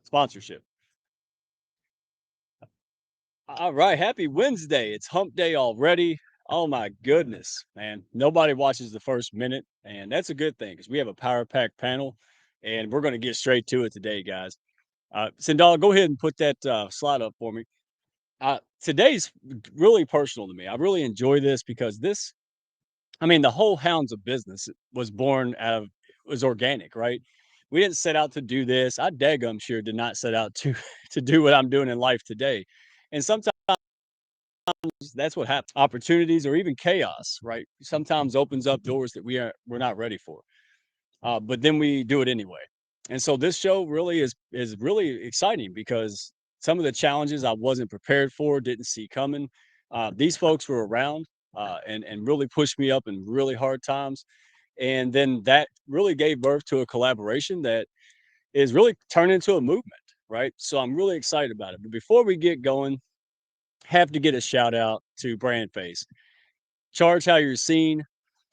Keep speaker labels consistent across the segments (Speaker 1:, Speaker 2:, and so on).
Speaker 1: sponsorship. All right, happy Wednesday. It's hump day already. Oh my goodness, man. Nobody watches the first minute, and that's a good thing because we have a power pack panel, and we're going to get straight to it today, guys. Sindal, go ahead and put that slide up for me. Today's really personal to me. I really enjoy this because I mean, the whole Hounds of business was born out of was organic, right? We didn't set out to do this. I daggum sure did not set out to to do what I'm doing in life today. And sometimes that's what happens. Opportunities or even chaos, right? Sometimes opens up doors that we're not ready for. But then we do it anyway. And so this show really is really exciting because some of the challenges I wasn't prepared for, didn't see coming. These folks were around and really pushed me up in really hard times. And then that really gave birth to a collaboration that is really turned into a movement, right? So I'm really excited about it. But before we get going, have to get a shout out to Brand Face. Charge how you're seen,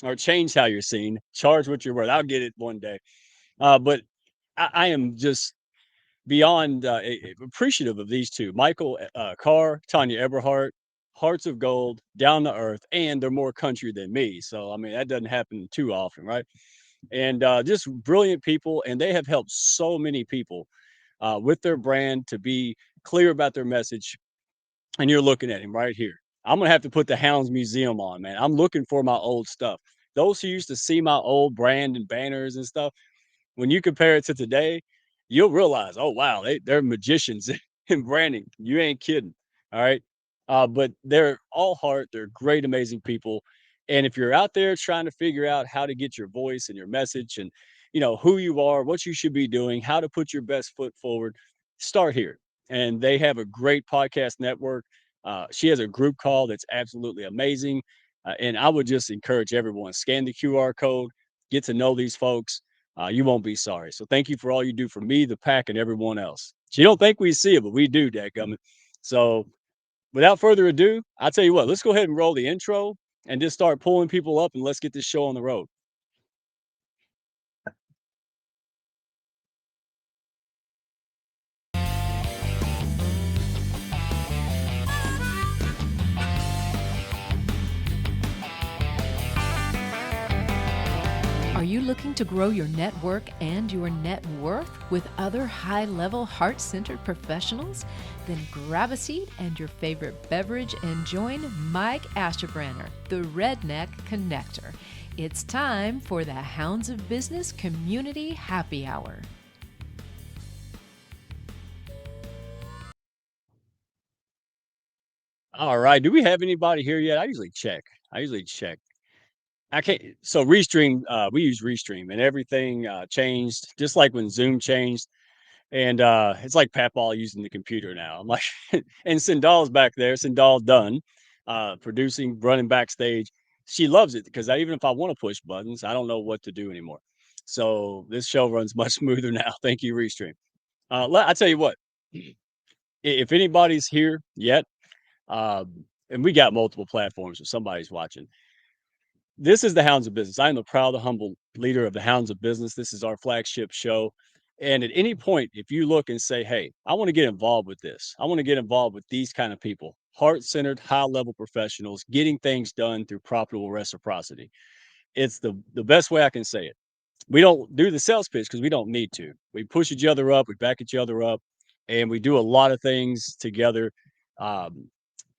Speaker 1: or change how you're seen. Charge what you're worth. I'll get it one day. But I am just beyond appreciative of these two, Michael Carr, Tanya Eberhardt, hearts of gold, down to earth, and they're more country than me. So I mean that doesn't happen too often, right? And just brilliant people, and they have helped so many people with their brand to be clear about their message. And you're looking at him right here. I'm gonna have to put the Hounds Museum on, man. I'm looking for my old stuff. Those who used to see my old brand and banners and stuff, when you compare it to today, you'll realize, oh wow, they're magicians in branding. You ain't kidding. All right. But they're all heart, they're great, amazing people. And if you're out there trying to figure out how to get your voice and your message and who you are, what you should be doing, how to put your best foot forward, start here. And they have a great podcast network. She has a group call that's absolutely amazing. And I would just encourage everyone, scan the QR code, get to know these folks. You won't be sorry. So thank you for all you do for me, the pack, and everyone else. So you don't think we see it, but we do, dadgummit. So without further ado, I'll tell you what, let's go ahead and roll the intro and just start pulling people up and let's get this show on the road.
Speaker 2: Are you looking to grow your network and your net worth with other high-level, heart-centered professionals? Then grab a seat and your favorite beverage and join Mike Asherbranner, the Redneck Connector. It's time for the Hounds of Business Community Happy Hour.
Speaker 1: All right. Do we have anybody here yet? I usually check. I can't. So Restream, we use Restream, and everything changed, just like when Zoom changed. And it's like Papal using the computer now. I'm like, and Sindal's back there. Sindal Dunn, producing, running backstage. She loves it because even if I want to push buttons, I don't know what to do anymore. So this show runs much smoother now. Thank you, Restream. I tell you what, if anybody's here yet, and we got multiple platforms, if somebody's watching, this is the Hounds of Business. I am the proud and humble leader of the Hounds of Business. This is our flagship show. And at any point, if you look and say, hey, I want to get involved with this, I want to get involved with these kind of people, heart centered, high level professionals, getting things done through profitable reciprocity. It's the best way I can say it. We don't do the sales pitch because we don't need to. We push each other up, we back each other up, and we do a lot of things together. Um,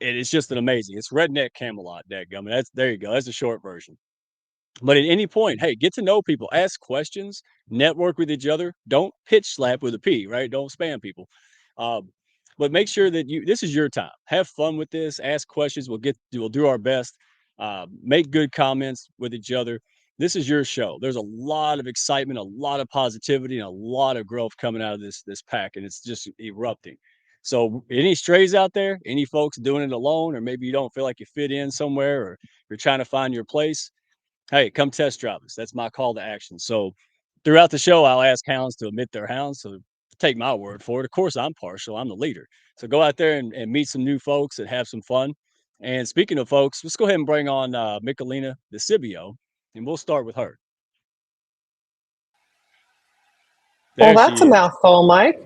Speaker 1: and it's just an amazing. It's Redneck Camelot, dadgummit. That's there you go. That's the short version. But at any point, hey, get to know people, ask questions, network with each other. Don't pitch slap with a P, right? Don't spam people. Um, but make sure that this is your time. Have fun with this. Ask questions. We'll do our best. Make good comments with each other. This is your show. There's a lot of excitement, a lot of positivity, and a lot of growth coming out of this pack, and it's just erupting. So, any strays out there? Any folks doing it alone, or maybe you don't feel like you fit in somewhere, or you're trying to find your place? Hey, come test drive us. That's my call to action. So throughout the show, I'll ask hounds to admit they're hounds. So take my word for it. Of course, I'm partial. I'm the leader. So go out there and meet some new folks and have some fun. And speaking of folks, let's go ahead and bring on Melina DeCibio, and we'll start with her.
Speaker 3: Well,
Speaker 1: There
Speaker 3: that's
Speaker 1: she
Speaker 3: a
Speaker 1: is.
Speaker 3: mouthful, Mike.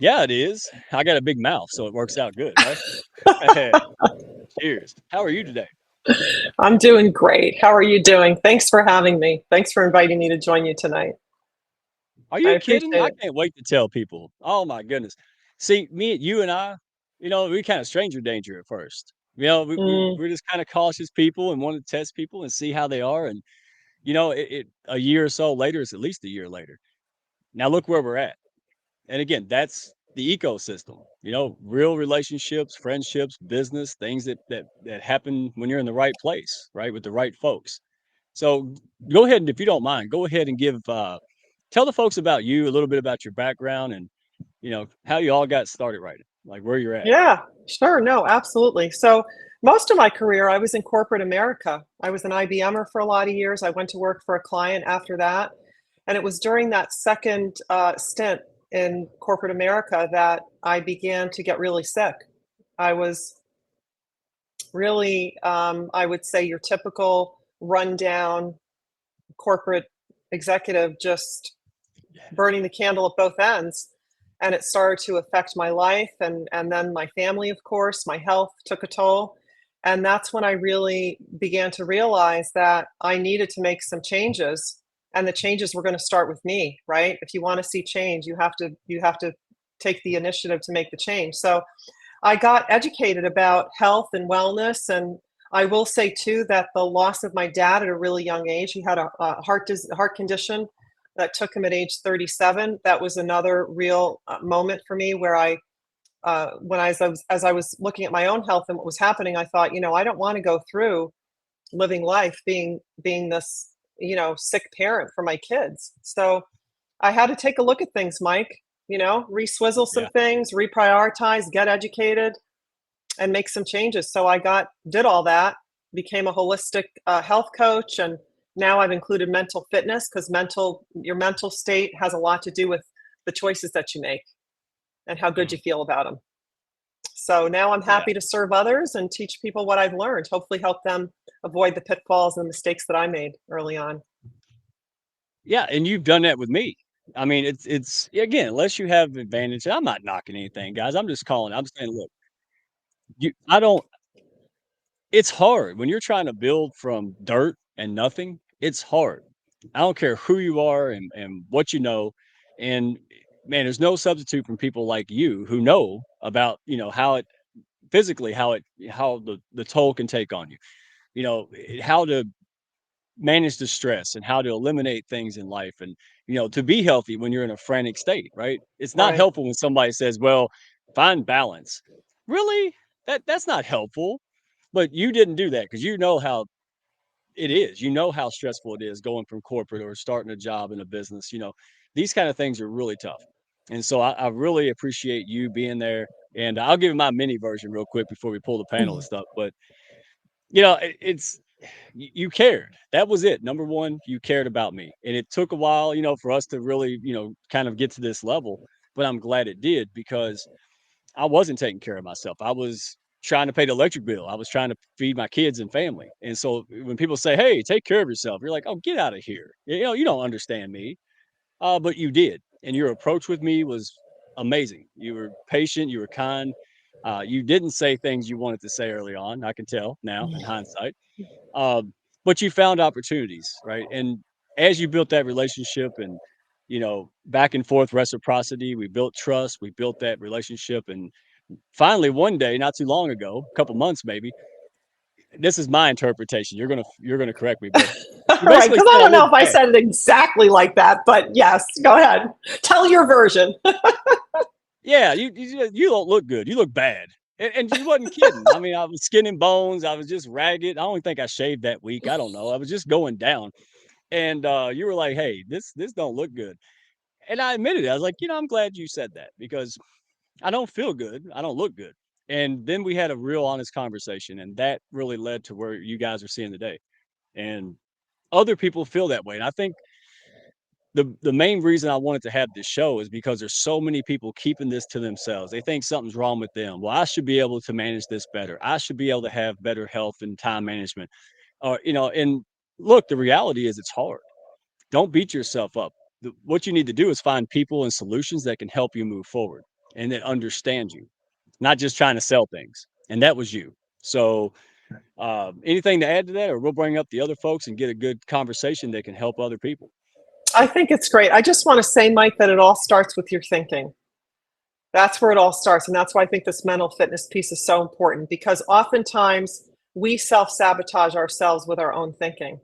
Speaker 1: Yeah, it is. I got a big mouth, so it works out good, right? Cheers. How are you today?
Speaker 3: I'm doing great. How are you doing? Thanks for having me. Thanks for inviting me to join you tonight.
Speaker 1: Are
Speaker 3: I
Speaker 1: you kidding?
Speaker 3: appreciate
Speaker 1: I
Speaker 3: it.
Speaker 1: can't wait to tell people. Oh my goodness. See, you and I, we kind of stranger danger at first.
Speaker 3: Mm,
Speaker 1: We're just kind of cautious people and want to test people and see how they are. And, a year or so later, it's at least a year later. Now look where we're at. And again, that's the ecosystem, real relationships, friendships, business, things that happen when you're in the right place, right? With the right folks. So go ahead and if you don't mind, go ahead and tell the folks about you, a little bit about your background and how you all got started right, like where you're at.
Speaker 3: yeah, sure. No, absolutely. So, most of my career, I was in corporate America. I was an IBMer for a lot of years. I went to work for a client after that. And it was during that second stint in corporate America that I began to get really sick. I was really, I would say, your typical rundown corporate executive, just burning the candle at both ends. And it started to affect my life and then my family, of course. My health took a toll. And that's when I really began to realize that I needed to make some changes. And the changes were going to start with me, right? If you want to see change, you have to take the initiative to make the change. So I got educated about health and wellness. And I will say too that the loss of my dad at a really young age, he had a heart condition that took him at age 37. That was another real moment for me where as I was looking at my own health and what was happening, I thought, I don't want to go through living life being this, sick parent for my kids. So I had to take a look at things, Mike. Reswizzle some
Speaker 1: Yeah.
Speaker 3: things, reprioritize, get educated, and make some changes. So did all that, became a holistic health coach, and now I've included mental fitness because your mental state has a lot to do with the choices that you make and how good
Speaker 1: Mhm.
Speaker 3: you feel about them. So now I'm
Speaker 1: Yeah.
Speaker 3: happy to serve others and teach people what I've learned, hopefully help them avoid the pitfalls and mistakes that I made early on.
Speaker 1: Yeah. And you've done that with me. I mean, it's again, unless you have advantage, I'm not knocking anything, guys. I'm just calling. I'm saying, look, I don't, it's hard when you're trying to build from dirt and nothing. It's hard. I don't care who you are and what you know. And man, there's no substitute from people like you who know about, how it physically, how the toll can take on you, how to manage the stress and how to eliminate things in life and, to be healthy when you're in a frantic state, right? It's not
Speaker 3: Right,
Speaker 1: helpful when somebody says, well, find balance. Really? That's not helpful. But you didn't do that because you know how it is. You know how stressful it is going from corporate or starting a job in a business. These kind of things are really tough. And so I really appreciate you being there. And I'll give you my mini version real quick before we pull the panel and stuff. But it's you cared. That was it. Number one, you cared about me. And it took a while, for us to really, kind of get to this level. But I'm glad it did because I wasn't taking care of myself. I was trying to pay the electric bill. I was trying to feed my kids and family. And so when people say, "Hey, take care of yourself," you're like, "Oh, get out of here." You don't understand me. But you did. And your approach with me was amazing. You were patient, you were kind. You didn't say things you wanted to say early on. I can tell now in hindsight. But you found opportunities, right? And as you built that relationship and back and forth reciprocity, we built trust, we built that relationship, and finally, one day, not too long ago, a couple months maybe, this is my interpretation. You're gonna correct me, but you
Speaker 3: right.
Speaker 1: basically
Speaker 3: Because I
Speaker 1: said I
Speaker 3: don't know
Speaker 1: look
Speaker 3: if I
Speaker 1: bad.
Speaker 3: said it exactly like that, but yes, go ahead. Tell your version.
Speaker 1: Yeah, you don't look good. You look bad. And you wasn't kidding. I mean, I was skin and bones. I was just ragged. I don't think I shaved that week. I don't know. I was just going down. And you were like, "Hey, this don't look good." And I admitted it. I was like, "I'm glad you said that because I don't feel good. I don't look good." And then we had a real honest conversation, and that really led to where you guys are seeing today. And other people feel that way. And I think the main reason I wanted to have this show is because there's so many people keeping this to themselves. They think something's wrong with them. Well, I should be able to manage this better. I should be able to have better health and time management. And look, the reality is it's hard. Don't beat yourself up. What you need to do is find people and solutions that can help you move forward. and that understand you, not just trying to sell things. And that was you. So, anything to add to that, or we'll bring up the other folks and get a good conversation that can help other people.
Speaker 3: I think it's great. I just want to say, Mike, that it all starts with your thinking. That's where it all starts. And that's why I think this mental fitness piece is so important, because oftentimes we self sabotage ourselves with our own thinking.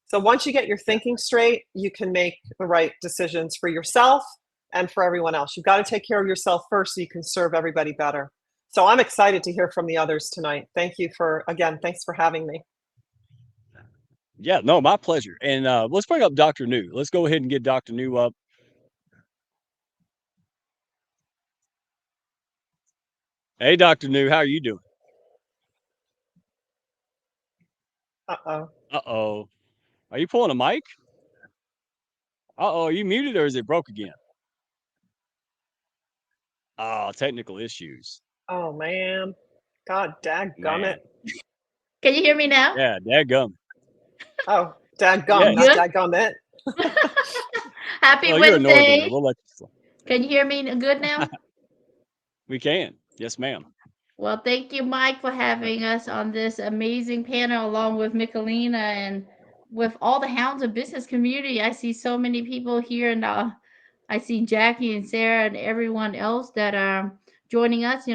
Speaker 3: So once you get your
Speaker 1: Yeah.
Speaker 3: thinking straight, you can make the right decisions for yourself and for everyone else. You've got to take care of yourself first so you can serve everybody better. So I'm excited to hear from the others tonight. Thank you for, again, thanks for having me.
Speaker 1: Yeah, no, my pleasure. And let's bring up Dr. New. Let's go ahead and get Dr. New up. Hey, Dr. New, how are you doing?
Speaker 3: Uh-oh.
Speaker 1: Uh-oh. Are you pulling a mic? Uh-oh, are you muted or is it broke again? Oh, technical issues.
Speaker 3: Oh, man. God, dadgummit.
Speaker 1: Man.
Speaker 4: Can you hear me now?
Speaker 1: Yeah, dadgum.
Speaker 3: Oh, dadgum,
Speaker 1: Yes.
Speaker 3: not
Speaker 4: Good.
Speaker 3: dadgummit.
Speaker 4: Happy
Speaker 1: Well, you're a northerner.
Speaker 4: Wednesday.
Speaker 1: We'll let you slide.
Speaker 4: Can you hear me good now?
Speaker 1: We can. Yes, ma'am.
Speaker 4: Well, thank you, Mike, for
Speaker 1: Right.
Speaker 4: having us on this amazing panel along with Melina and with all the Hounds of Business community. I see so many people here, and I see Jackie and Sarah and everyone else that are joining us,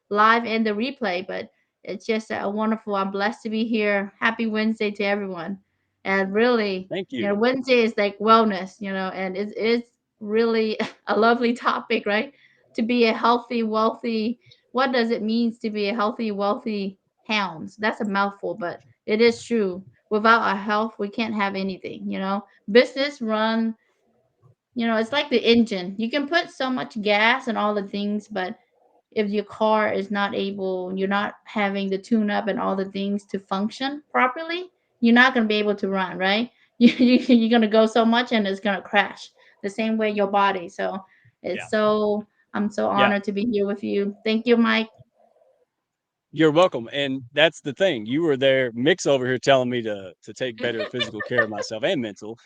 Speaker 4: live and the replay. But it's just a wonderful. I'm blessed to be here. Happy Wednesday to everyone. And really,
Speaker 1: Thank you.
Speaker 4: Wednesday is like wellness, and it's really a lovely topic, right? To be a healthy, wealthy, what does it mean to be a healthy, wealthy hounds? That's a mouthful, but it is true. Without our health, we can't have anything, Business run, it's like the engine. You can put so much gas and all the things, but if your car is not able, you're not having the tune up and all the things to function properly, you're not going to be able to run, right? You're going to go so much and it's going to crash the same way your body. So
Speaker 1: Yeah.
Speaker 4: it's so, I'm so
Speaker 1: Yeah.
Speaker 4: honored to be here with you. Thank you, Mike.
Speaker 1: You're welcome. And that's the thing. You were there, Mick's over here telling me to take better physical care of myself and mental.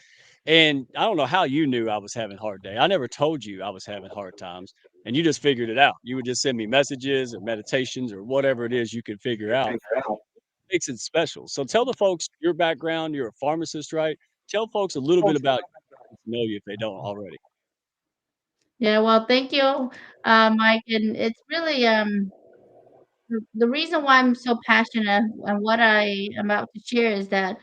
Speaker 1: And I don't know how you knew I was having a hard day. I never told you I was having hard times. And you just figured it out. You would just send me messages or meditations or whatever it is you could figure out. Makes it special. So tell the folks your background. You're a pharmacist, right? Tell folks a little bit about you to know you if they don't already.
Speaker 4: Yeah, well, thank you, Mike. And it's really the reason why I'm so passionate and what I am about to share is that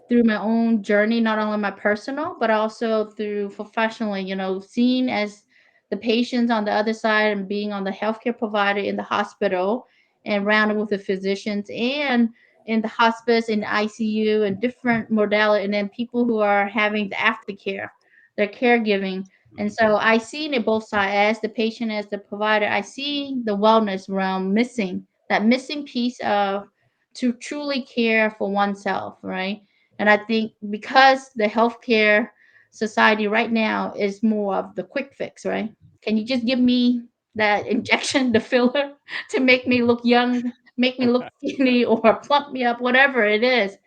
Speaker 4: through my own journey, not only my personal, but also through professionally, seeing as the patients on the other side and being on the healthcare provider in the hospital and rounding with the physicians and in the hospice, in the ICU, and different modality, and then people who are having the aftercare, their caregiving. And
Speaker 1: Mhm.
Speaker 4: so I see it both sides, as the patient, as the provider. I see the wellness realm missing, that missing piece of to truly care for oneself, right? And I think because the healthcare society right now is more of the quick fix, right? Can you just give me that injection, the filler, to make me look young, make me look skinny, or plump me up, whatever it is?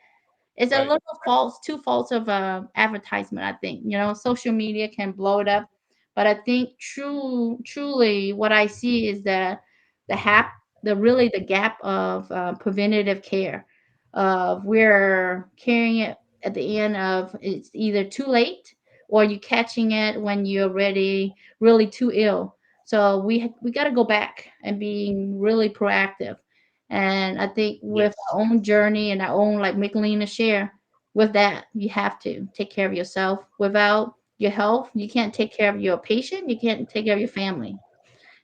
Speaker 4: It's a
Speaker 1: Right.
Speaker 4: little false, too false of advertisement. I think social media can blow it up, but I think truly, what I see is that the gap of preventative care, of we're carrying it at the end of it's either too late or you catching it when you're already really too ill. So we got to go back and being really proactive. And I think with
Speaker 1: Yes.
Speaker 4: our own journey and our own, like Melina share, with that, you have to take care of yourself. Without your health, you can't take care of your patient, you can't take care of your family.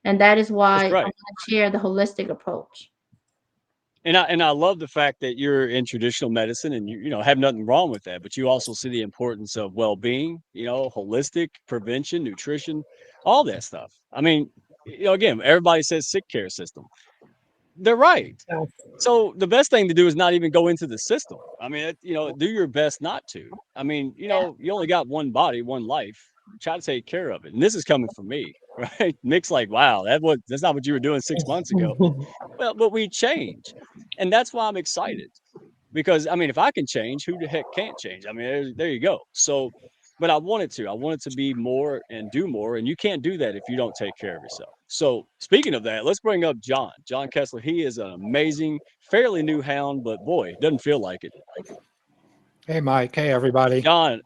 Speaker 4: And that is why
Speaker 1: That's
Speaker 4: I
Speaker 1: right.
Speaker 4: want to share the holistic approach.
Speaker 1: And I love the fact that you're in traditional medicine and you have nothing wrong with that, but you also see the importance of well-being, holistic prevention, nutrition, all that stuff. I mean, again, everybody says sick care system. They're right.
Speaker 3: So,
Speaker 1: So the best thing to do is not even go into the system. I mean, do your best not to. I mean,
Speaker 4: Yeah.
Speaker 1: you only got one body, one life. Try to take care of it. And this is coming from me, right? Nick's like, wow, that's not what you were doing 6 months ago. Well, but we change. And that's why I'm excited. Because I mean, if I can change, who the heck can't change? I mean, there you go. So but I wanted to be more and do more. And you can't do that if you don't take care of yourself. So speaking of that, let's bring up John Kessler. He is an amazing, fairly new hound, but boy, doesn't feel like it.
Speaker 5: Hey, Mike. Hey, everybody.
Speaker 1: John,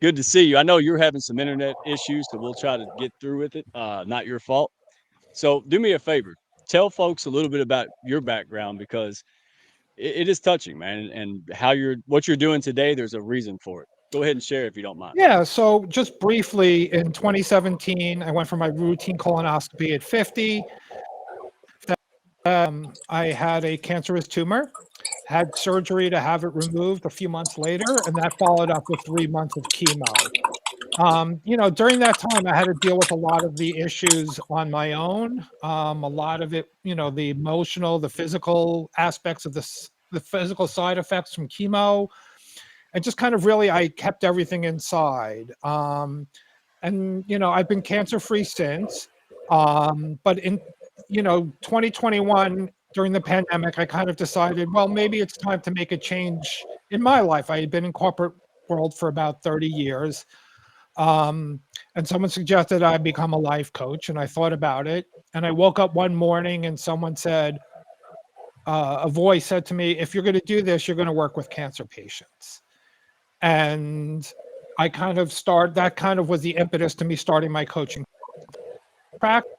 Speaker 1: good to see you. I know you're having some internet issues, so we'll try to get through with it. Not your fault. So do me a favor. Tell folks a little bit about your background because it is touching, man, and how what you're doing today. There's a reason for it. Go ahead and share if you don't mind.
Speaker 5: Yeah, so just briefly, in 2017, I went for my routine colonoscopy at 50. I had a cancerous tumor, had surgery to have it removed a few months later, and that followed up with 3 months of chemo. During that time, I had to deal with a lot of the issues on my own. A lot of it, the emotional, the physical aspects of the physical side effects from chemo. And just kind of really, I kept everything inside. I've been cancer free since. But in 2021, during the pandemic, I kind of decided, well, maybe it's time to make a change in my life. I had been in corporate world for about 30 years. And someone suggested I become a life coach, and I thought about it. And I woke up one morning and someone said, a voice said to me, if you're going to do this, you're going to work with cancer patients. And that kind of was the impetus to me starting my coaching practice.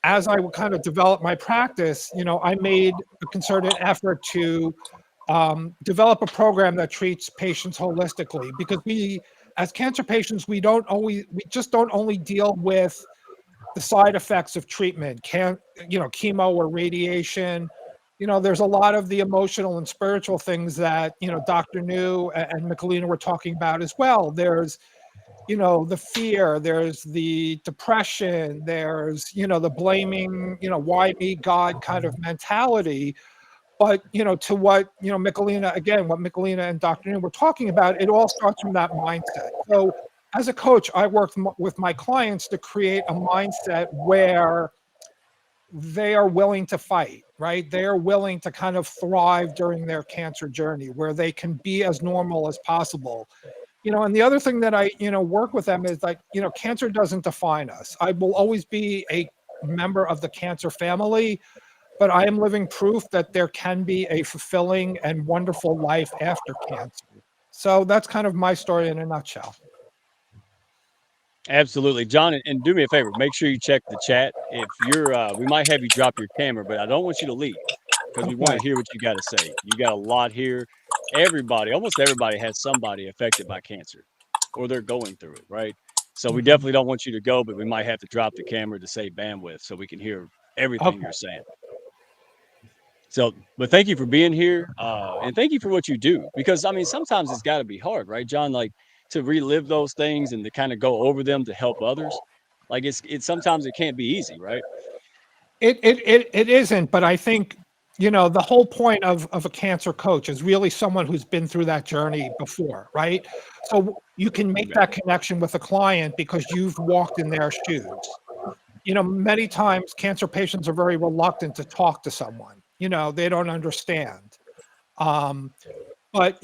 Speaker 5: As I would kind of develop my practice, I made a concerted effort to develop a program that treats patients holistically, because as cancer patients, we just don't only deal with the side effects of treatment, chemo or radiation. There's a lot of the emotional and spiritual things that, Dr. New and Melina were talking about as well. There's, the fear, there's the depression, there's, the blaming, why me, God kind of mentality. But, to what, what Melina and Dr. New were talking about, it all starts from that mindset. So as a coach, I work with my clients to create a mindset where they are willing to fight, right? They are willing to kind of thrive during their cancer journey, where they can be as normal as possible. And the other thing that I, work with them is like, cancer doesn't define us. I will always be a member of the cancer family, but I am living proof that there can be a fulfilling and wonderful life after cancer. So that's kind of my story in a nutshell.
Speaker 1: Absolutely, John, and do me a favor. Make sure you check the chat. If we might have you drop your camera, but I don't want you to leave because we want
Speaker 5: Okay.
Speaker 1: to hear what you got to say. You got a lot here. Almost everybody has somebody affected by cancer, or they're going through it, right? So we
Speaker 5: Mhm.
Speaker 1: definitely don't want you to go, but we might have to drop the camera to save bandwidth so we can hear everything
Speaker 5: Okay.
Speaker 1: you're saying. So, but thank you for being here, and thank you for what you do. Because I mean, sometimes it's got to be hard, right, John? Like to relive those things and to kind of go over them to help others. Like it's sometimes it can't be easy, right?
Speaker 5: It isn't, but I think, the whole point of a cancer coach is really someone who's been through that journey before, right? So you can make
Speaker 1: Right.
Speaker 5: that connection with a client because you've walked in their shoes. Many times cancer patients are very reluctant to talk to someone. They don't understand. Um, but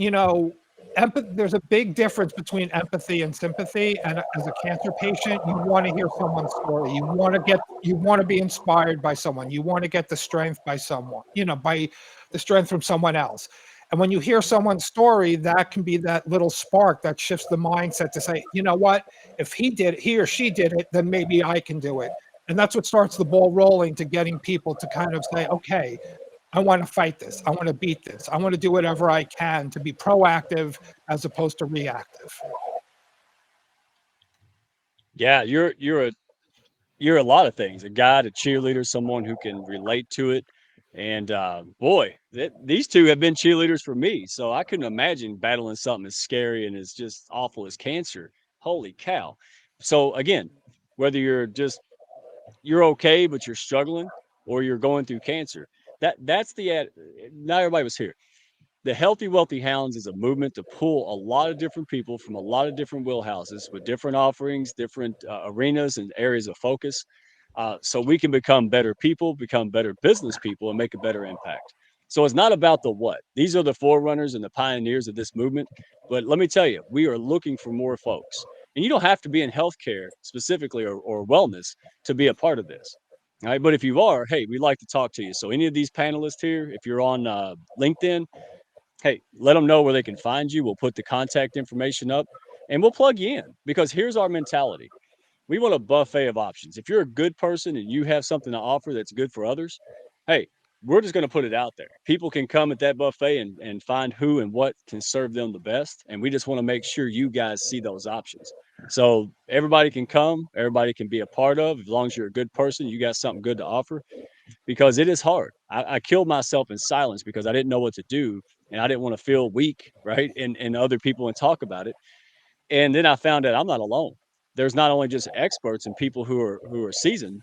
Speaker 5: empathy, there's a big difference between empathy and sympathy. And as a cancer patient, you want to hear someone's story. You want to be inspired by someone. You want to get the strength by someone, by the strength from someone else. And when you hear someone's story, that can be that little spark that shifts the mindset to say, you know what, if he or she did it, then maybe I can do it. And that's what starts the ball rolling to getting people to kind of say, okay, I want to fight this. I want to beat this. I want to do whatever I can to be proactive as opposed to reactive.
Speaker 1: Yeah, you're a lot of things. A guide, a cheerleader, someone who can relate to it. And boy, these two have been cheerleaders for me. So I couldn't imagine battling something as scary and as just awful as cancer. Holy cow. So again, whether you're okay, but you're struggling, or you're going through cancer. That's not everybody was here. The Healthy Wealthy Hounds is a movement to pull a lot of different people from a lot of different wheelhouses with different offerings, different arenas and areas of focus, so we can become better people, become better business people, and make a better impact. So it's not about the what. These are the forerunners and the pioneers of this movement. But let me tell you, we are looking for more folks. And you don't have to be in healthcare specifically or wellness to be a part of this. All right. But if you are, hey, we'd like to talk to you. So any of these panelists here, if you're on LinkedIn, hey, let them know where they can find you. We'll put the contact information up and we'll plug you in because here's our mentality. We want a buffet of options. If you're a good person and you have something to offer that's good for others, hey, we're just going to put it out there. People can come at that buffet and find who and what can serve them the best. And we just want to make sure you guys see those options. So everybody can come, everybody can be a part of, as long as you're a good person, you got something good to offer because it is hard. I killed myself in silence because I didn't know what to do and I didn't want to feel weak, right? And other people and talk about it. And then I found out I'm not alone. There's not only just experts and people who are seasoned,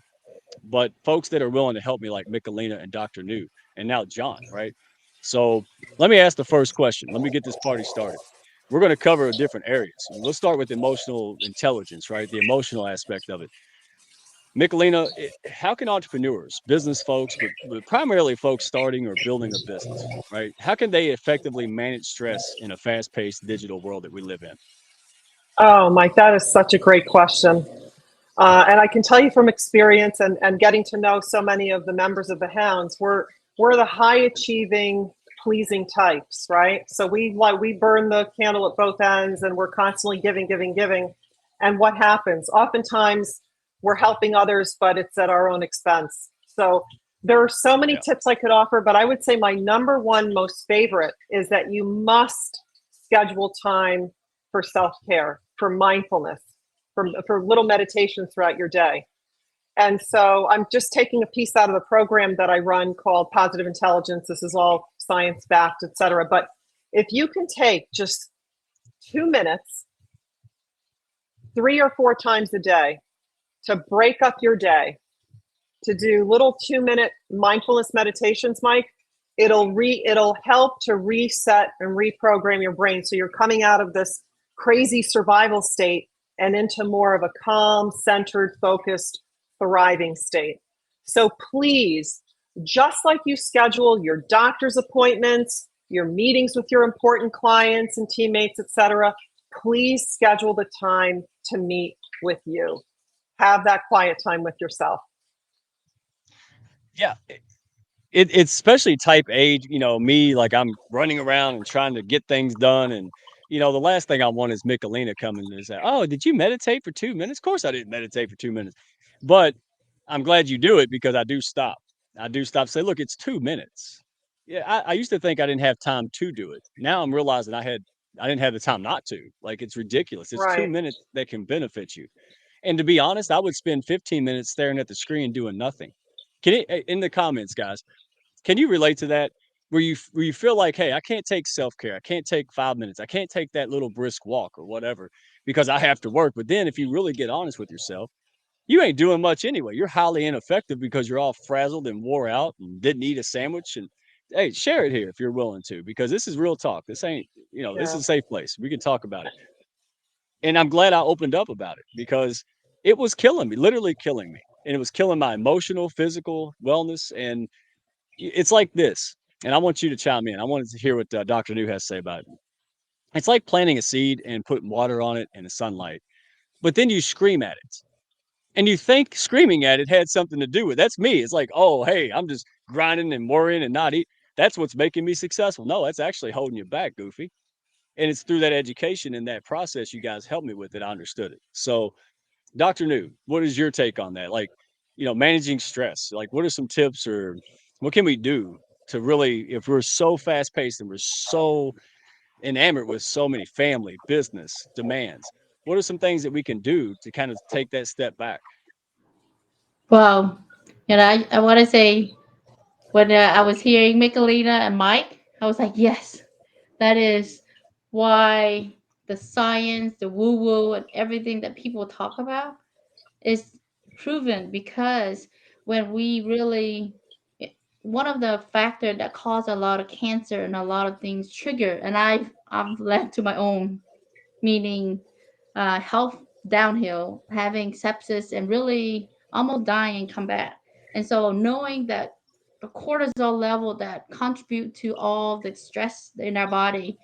Speaker 1: but folks that are willing to help me, like Michelina and Dr. New, and now John, right? So let me ask the first question. Let me get this party started. We're going to cover different areas. We'll start with emotional intelligence, right? The emotional aspect of it. Michelina, how can entrepreneurs, business folks, but primarily folks starting or building a business, right? How can they effectively manage stress in a fast paced digital world that we live in?
Speaker 3: Oh, Mike, that is such a great question. And I can tell you from experience and getting to know so many of the members of the Hounds, we're the high achieving, pleasing types, right? So we burn the candle at both ends, and we're constantly giving, giving, giving. And what happens? Oftentimes, we're helping others, but it's at our own expense. So there are so many
Speaker 1: Yeah.
Speaker 3: tips I could offer, but I would say my number one most favorite is that you must schedule time for self care, for mindfulness, for little meditations throughout your day. And so I'm just taking a piece out of the program that I run called Positive Intelligence. This is all science backed, et cetera. But if you can take just 2 minutes, 3 or 4 times a day, to break up your day, to do little 2 minute mindfulness meditations, Mike, it'll help to reset and reprogram your brain. So you're coming out of this crazy survival state and into more of a calm, centered, focused, thriving state. So please, just like you schedule your doctor's appointments, your meetings with your important clients and teammates, etc., please schedule the time to meet with you. Have that quiet time with yourself.
Speaker 1: Yeah. It's especially type A, me, like I'm running around and trying to get things done. And, the last thing I want is Michelina coming and say, oh, did you meditate for 2 minutes? Of course I didn't meditate for 2 minutes. But I'm glad you do it because I do stop. I do stop, say, look, it's 2 minutes. Yeah, I used to think I didn't have time to do it. Now I'm realizing I didn't have the time not to. Like it's ridiculous. It's two
Speaker 3: Right.
Speaker 1: minutes that can benefit you. And to be honest, I would spend 15 minutes staring at the screen doing nothing. In the comments, guys, can you relate to that? Where you feel like, hey, I can't take self-care. I can't take 5 minutes. I can't take that little brisk walk or whatever because I have to work. But then if you really get honest with yourself, you ain't doing much anyway. You're highly ineffective because you're all frazzled and wore out and didn't eat a sandwich. And hey, share it here if you're willing to, because this is real talk. This ain't, this
Speaker 3: Yeah.
Speaker 1: is a safe place. We can talk about it. And I'm glad I opened up about it because it was killing me, literally killing me. And it was killing my emotional, physical wellness. And it's like this, and I want you to chime in. I wanted to hear what Dr. New has to say about it. It's like planting a seed and putting water on it in the sunlight, but then you scream at it. And you think screaming at it had something to do with it. That's me. It's like, oh, hey, I'm just grinding and worrying and not eat. That's what's making me successful. No, that's actually holding you back, Goofy. And it's through that education and that process you guys helped me with that I understood it. So Dr. New, what is your take on that? Like, managing stress. Like, what are some tips or what can we do to really, if we're so fast paced and we're so enamored with so many family, business demands, what are some things that we can do to kind of take that step back?
Speaker 4: Well, I want to say when I was hearing Michelina and Mike, I was like, yes, that is why the science, the woo woo, and everything that people talk about is proven because when we really one of the factors that cause a lot of cancer and a lot of things trigger, and I've led to my own, meaning health downhill, having sepsis, and really almost dying and come back. And so knowing that the cortisol level that contribute to all the stress in our body,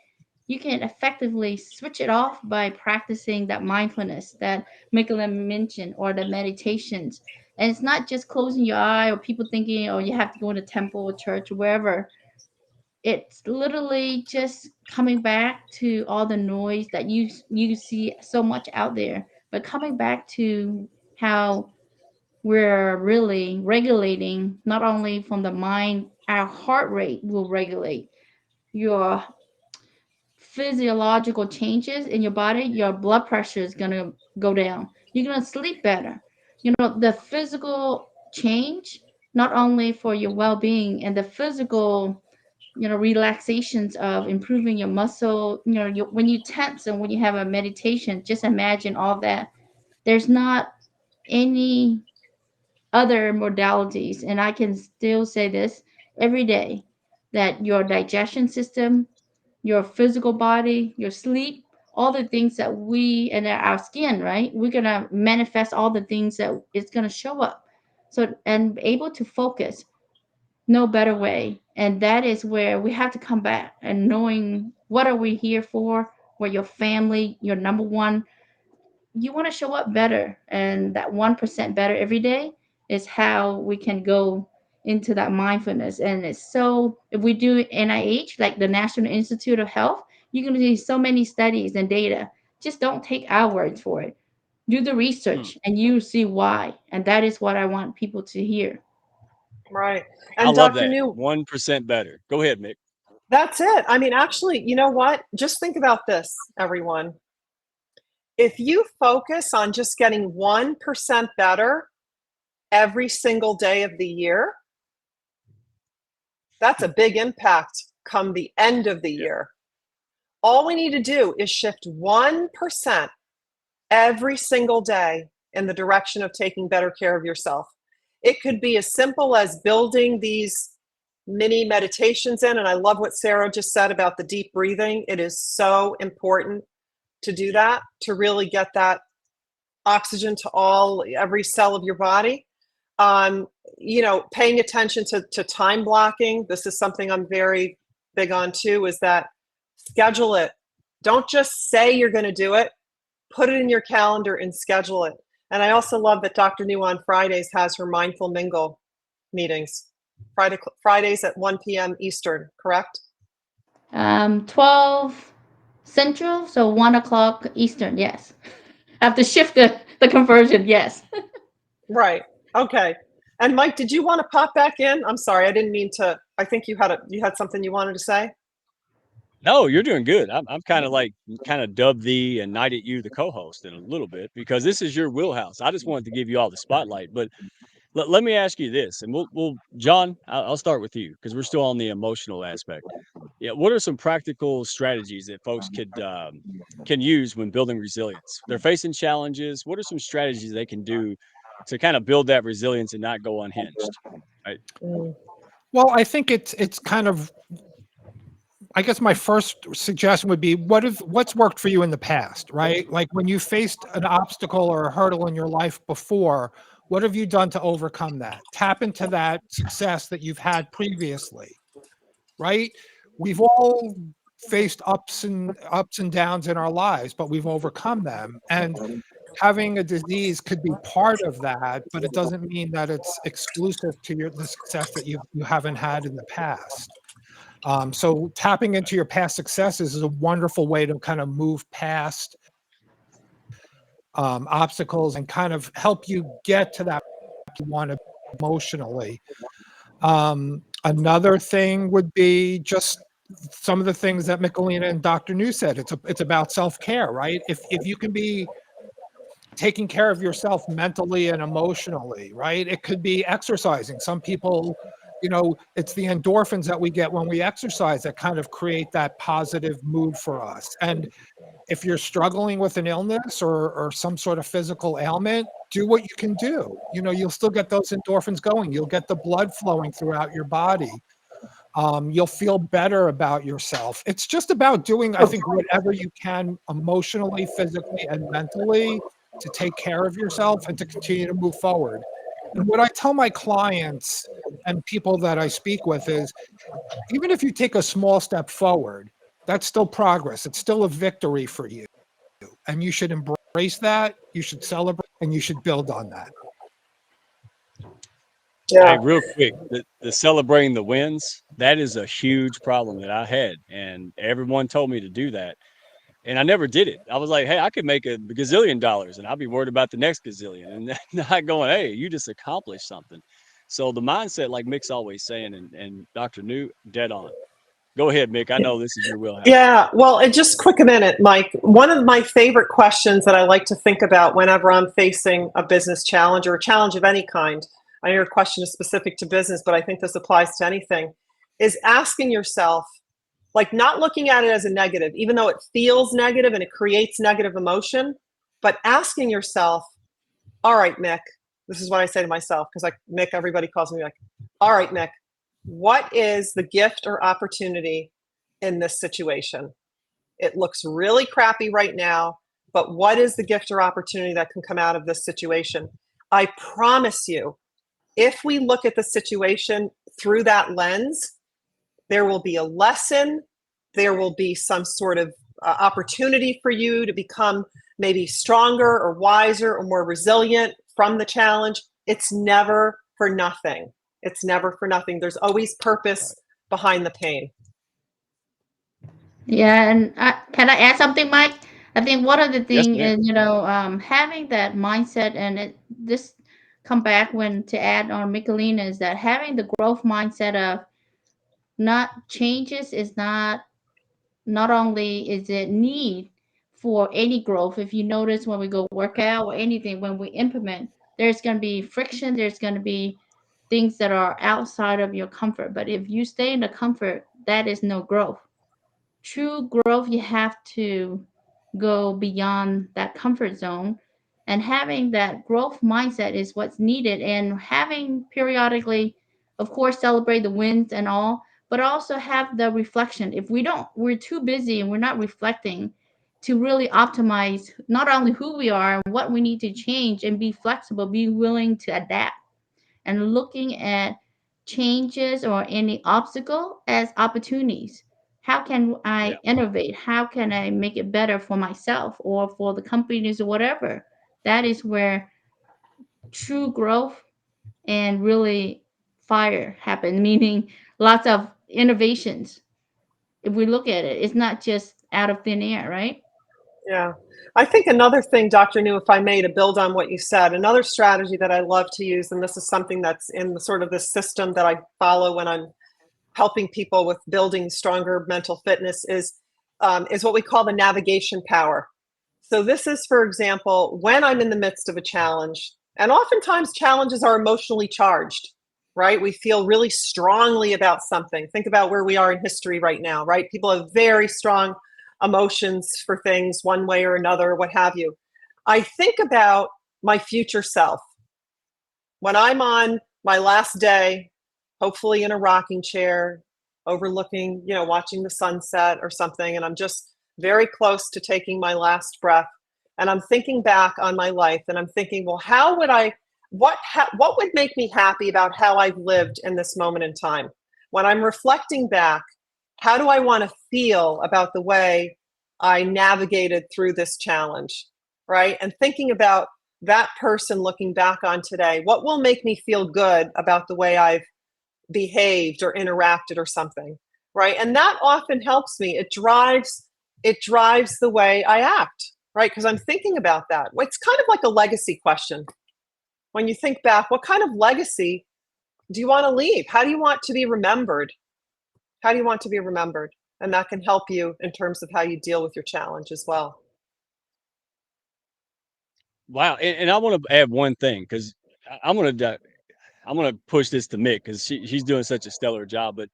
Speaker 4: you can effectively switch it off by practicing that mindfulness that Melina mentioned, or the meditations. And it's not just closing your eye or people thinking, oh, you have to go to temple or church or wherever. It's literally just coming back to all the noise that you see so much out there, but coming back to how we're really regulating, not only from the mind, our heart rate will regulate, your physiological changes in your body, your blood pressure is going to go down. You're going to sleep better. You know, the physical change, not only for your well being and the physical, relaxations of improving your muscle, when you tense and when you have a meditation, just imagine all that. There's not any other modalities. And I can still say this every day, that your digestion system, your physical body, your sleep, all the things that we and our skin, right? We're gonna manifest all the things that it's gonna show up. So, and able to focus, no better way. And that is where we have to come back and knowing what are we here for, what your family, your number one, you want to show up better, and that 1% better every day is how we can go into that mindfulness. And it's so, if we do NIH, like the National Institute of Health, you're going to see so many studies and data. Just don't take our words for it. Do the
Speaker 1: Hmm.
Speaker 4: research and you see why. And that is what I want people to hear.
Speaker 3: Right.
Speaker 1: I
Speaker 3: And
Speaker 1: love
Speaker 3: Dr.
Speaker 1: that.
Speaker 3: New,
Speaker 1: 1% better. Go ahead, Mick.
Speaker 3: that's it. I mean, actually, you know what? Just think about this, everyone. If you focus on just getting 1% better every single day of the year, that's a big impact come the end of the
Speaker 1: Yeah.
Speaker 3: year. All we need to do is shift 1% every single day in the direction of taking better care of yourself. It could be as simple as building these mini meditations in. And I love what Sarah just said about the deep breathing. It is so important to do that, to really get that oxygen to every cell of your body. Paying attention to time blocking. This is something I'm very big on too, is that schedule it. Don't just say you're going to do it. Put it in your calendar and schedule it. And I also love that Dr. New on Fridays has her Mindful Mingle meetings. Fridays at 1 p.m. Eastern, correct?
Speaker 4: 12 Central, so 1 o'clock Eastern, yes. I have to shift the conversion, yes.
Speaker 3: Right. Okay. And Mike, did you want to pop back in? I'm sorry, I didn't mean to. I think you had something you wanted to say.
Speaker 1: No, you're doing good. I'm kind of like dubbed thee and knighted you the co-host in a little bit because this is your wheelhouse. I just wanted to give you all the spotlight, but let me ask you this, and we'll John, I'll start with you because we're still on the emotional aspect. Yeah, what are some practical strategies that folks can use when building resilience? They're facing challenges. What are some strategies they can do to kind of build that resilience and not go unhinged? Right.
Speaker 3: Mm.
Speaker 5: Well, I think it's kind of, I guess my first suggestion would be what's worked for you in the past, right? Like when you faced an obstacle or a hurdle in your life before, what have you done to overcome that? Tap into that success that you've had previously, right? We've all faced ups and downs in our lives, but we've overcome them. And having a disease could be part of that, but it doesn't mean that it's exclusive to the success that you haven't had in the past. So tapping into your past successes is a wonderful way to kind of move past obstacles and kind of help you get to that you want to emotionally. Another thing would be just some of the things that Melina and Dr. New said. It's about self-care, right? If you can be taking care of yourself mentally and emotionally, right? It could be exercising. Some people, it's the endorphins that we get when we exercise that kind of create that positive mood for us. And if you're struggling with an illness or some sort of physical ailment, do what you can do. You'll still get those endorphins going. You'll get the blood flowing throughout your body. You'll feel better about yourself. It's just about doing, I think, whatever you can emotionally, physically, and mentally to take care of yourself and to continue to move forward. And what I tell my clients, and people that I speak with is, even if you take a small step forward, that's still progress. It's still a victory for you. And you should embrace that. You should celebrate, and you should build on that.
Speaker 3: Yeah.
Speaker 1: Hey, real quick, the celebrating the wins, that is a huge problem that I had. And everyone told me to do that. And I never did it. I was like, hey, I could make a gazillion dollars and I'll be worried about the next gazillion and not going, hey, you just accomplished something. So the mindset, like Mick's always saying, and Dr. New, dead on. Go ahead, Mick. I know this is your wheelhouse.
Speaker 3: Yeah, well, and just quick a minute, Mike. One of my favorite questions that I like to think about whenever I'm facing a business challenge or a challenge of any kind, I know your question is specific to business, but I think this applies to anything, is asking yourself, like not looking at it as a negative, even though it feels negative and it creates negative emotion, but asking yourself, all right, Mick, this is what I say to myself, because like Mick, everybody calls me like, all right, Mick, what is the gift or opportunity in this situation? It looks really crappy right now, but what is the gift or opportunity that can come out of this situation? I promise you, if we look at the situation through that lens, there will be a lesson, there will be some sort of opportunity for you to become maybe stronger or wiser or more resilient from the challenge. It's never for nothing. It's never for nothing. There's always purpose behind the pain.
Speaker 4: Yeah, and can I add something, Mike? I think one of the
Speaker 1: Yes,
Speaker 4: thing
Speaker 1: ma'am.
Speaker 4: is, having that mindset, and this come back when to add on Michelina, is that having the growth mindset of not changes is not only is it need for any growth. If you notice when we go work out or anything, when we implement, there's going to be friction. There's going to be things that are outside of your comfort. But if you stay in the comfort, that is no growth. True growth, you have to go beyond that comfort zone, and having that growth mindset is what's needed, and having periodically, of course, celebrate the wins and all, but also have the reflection. If we're too busy and we're not reflecting to really optimize not only who we are and what we need to change, and be flexible, be willing to adapt, and looking at changes or any obstacle as opportunities. How can
Speaker 1: Yeah.
Speaker 4: I innovate? How can I make it better for myself or for the companies or whatever? That is where true growth and really fire happen, meaning lots of innovations. If we look at it, it's not just out of thin air, right?
Speaker 3: Yeah. I think another thing, Dr. New, if I may, to build on what you said, another strategy that I love to use, and this is something that's in the sort of this system that I follow when I'm helping people with building stronger mental fitness, is what we call the navigation power. So this is, for example, when I'm in the midst of a challenge, and oftentimes challenges are emotionally charged, right? We feel really strongly about something. Think about where we are in history right now, right? People have very strong emotions for things one way or another, what have you. I think about my future self. When I'm on my last day, hopefully in a rocking chair, overlooking, watching the sunset or something, and I'm just very close to taking my last breath, and I'm thinking back on my life, and I'm thinking, well, how would I, what would make me happy about how I've lived in this moment in time? When I'm reflecting back, how do I want to feel about the way I navigated through this challenge, right? And thinking about that person looking back on today, what will make me feel good about the way I've behaved or interacted or something, right? And that often helps me. It drives the way I act, right? Because I'm thinking about that. It's kind of like a legacy question. When you think back, what kind of legacy do you want to leave? How do you want to be remembered? How do you want to be remembered? And that can help you in terms of how you deal with your challenge as well.
Speaker 1: Wow. And I want to add one thing because I'm gonna push this to Mick because she's doing such a stellar job. But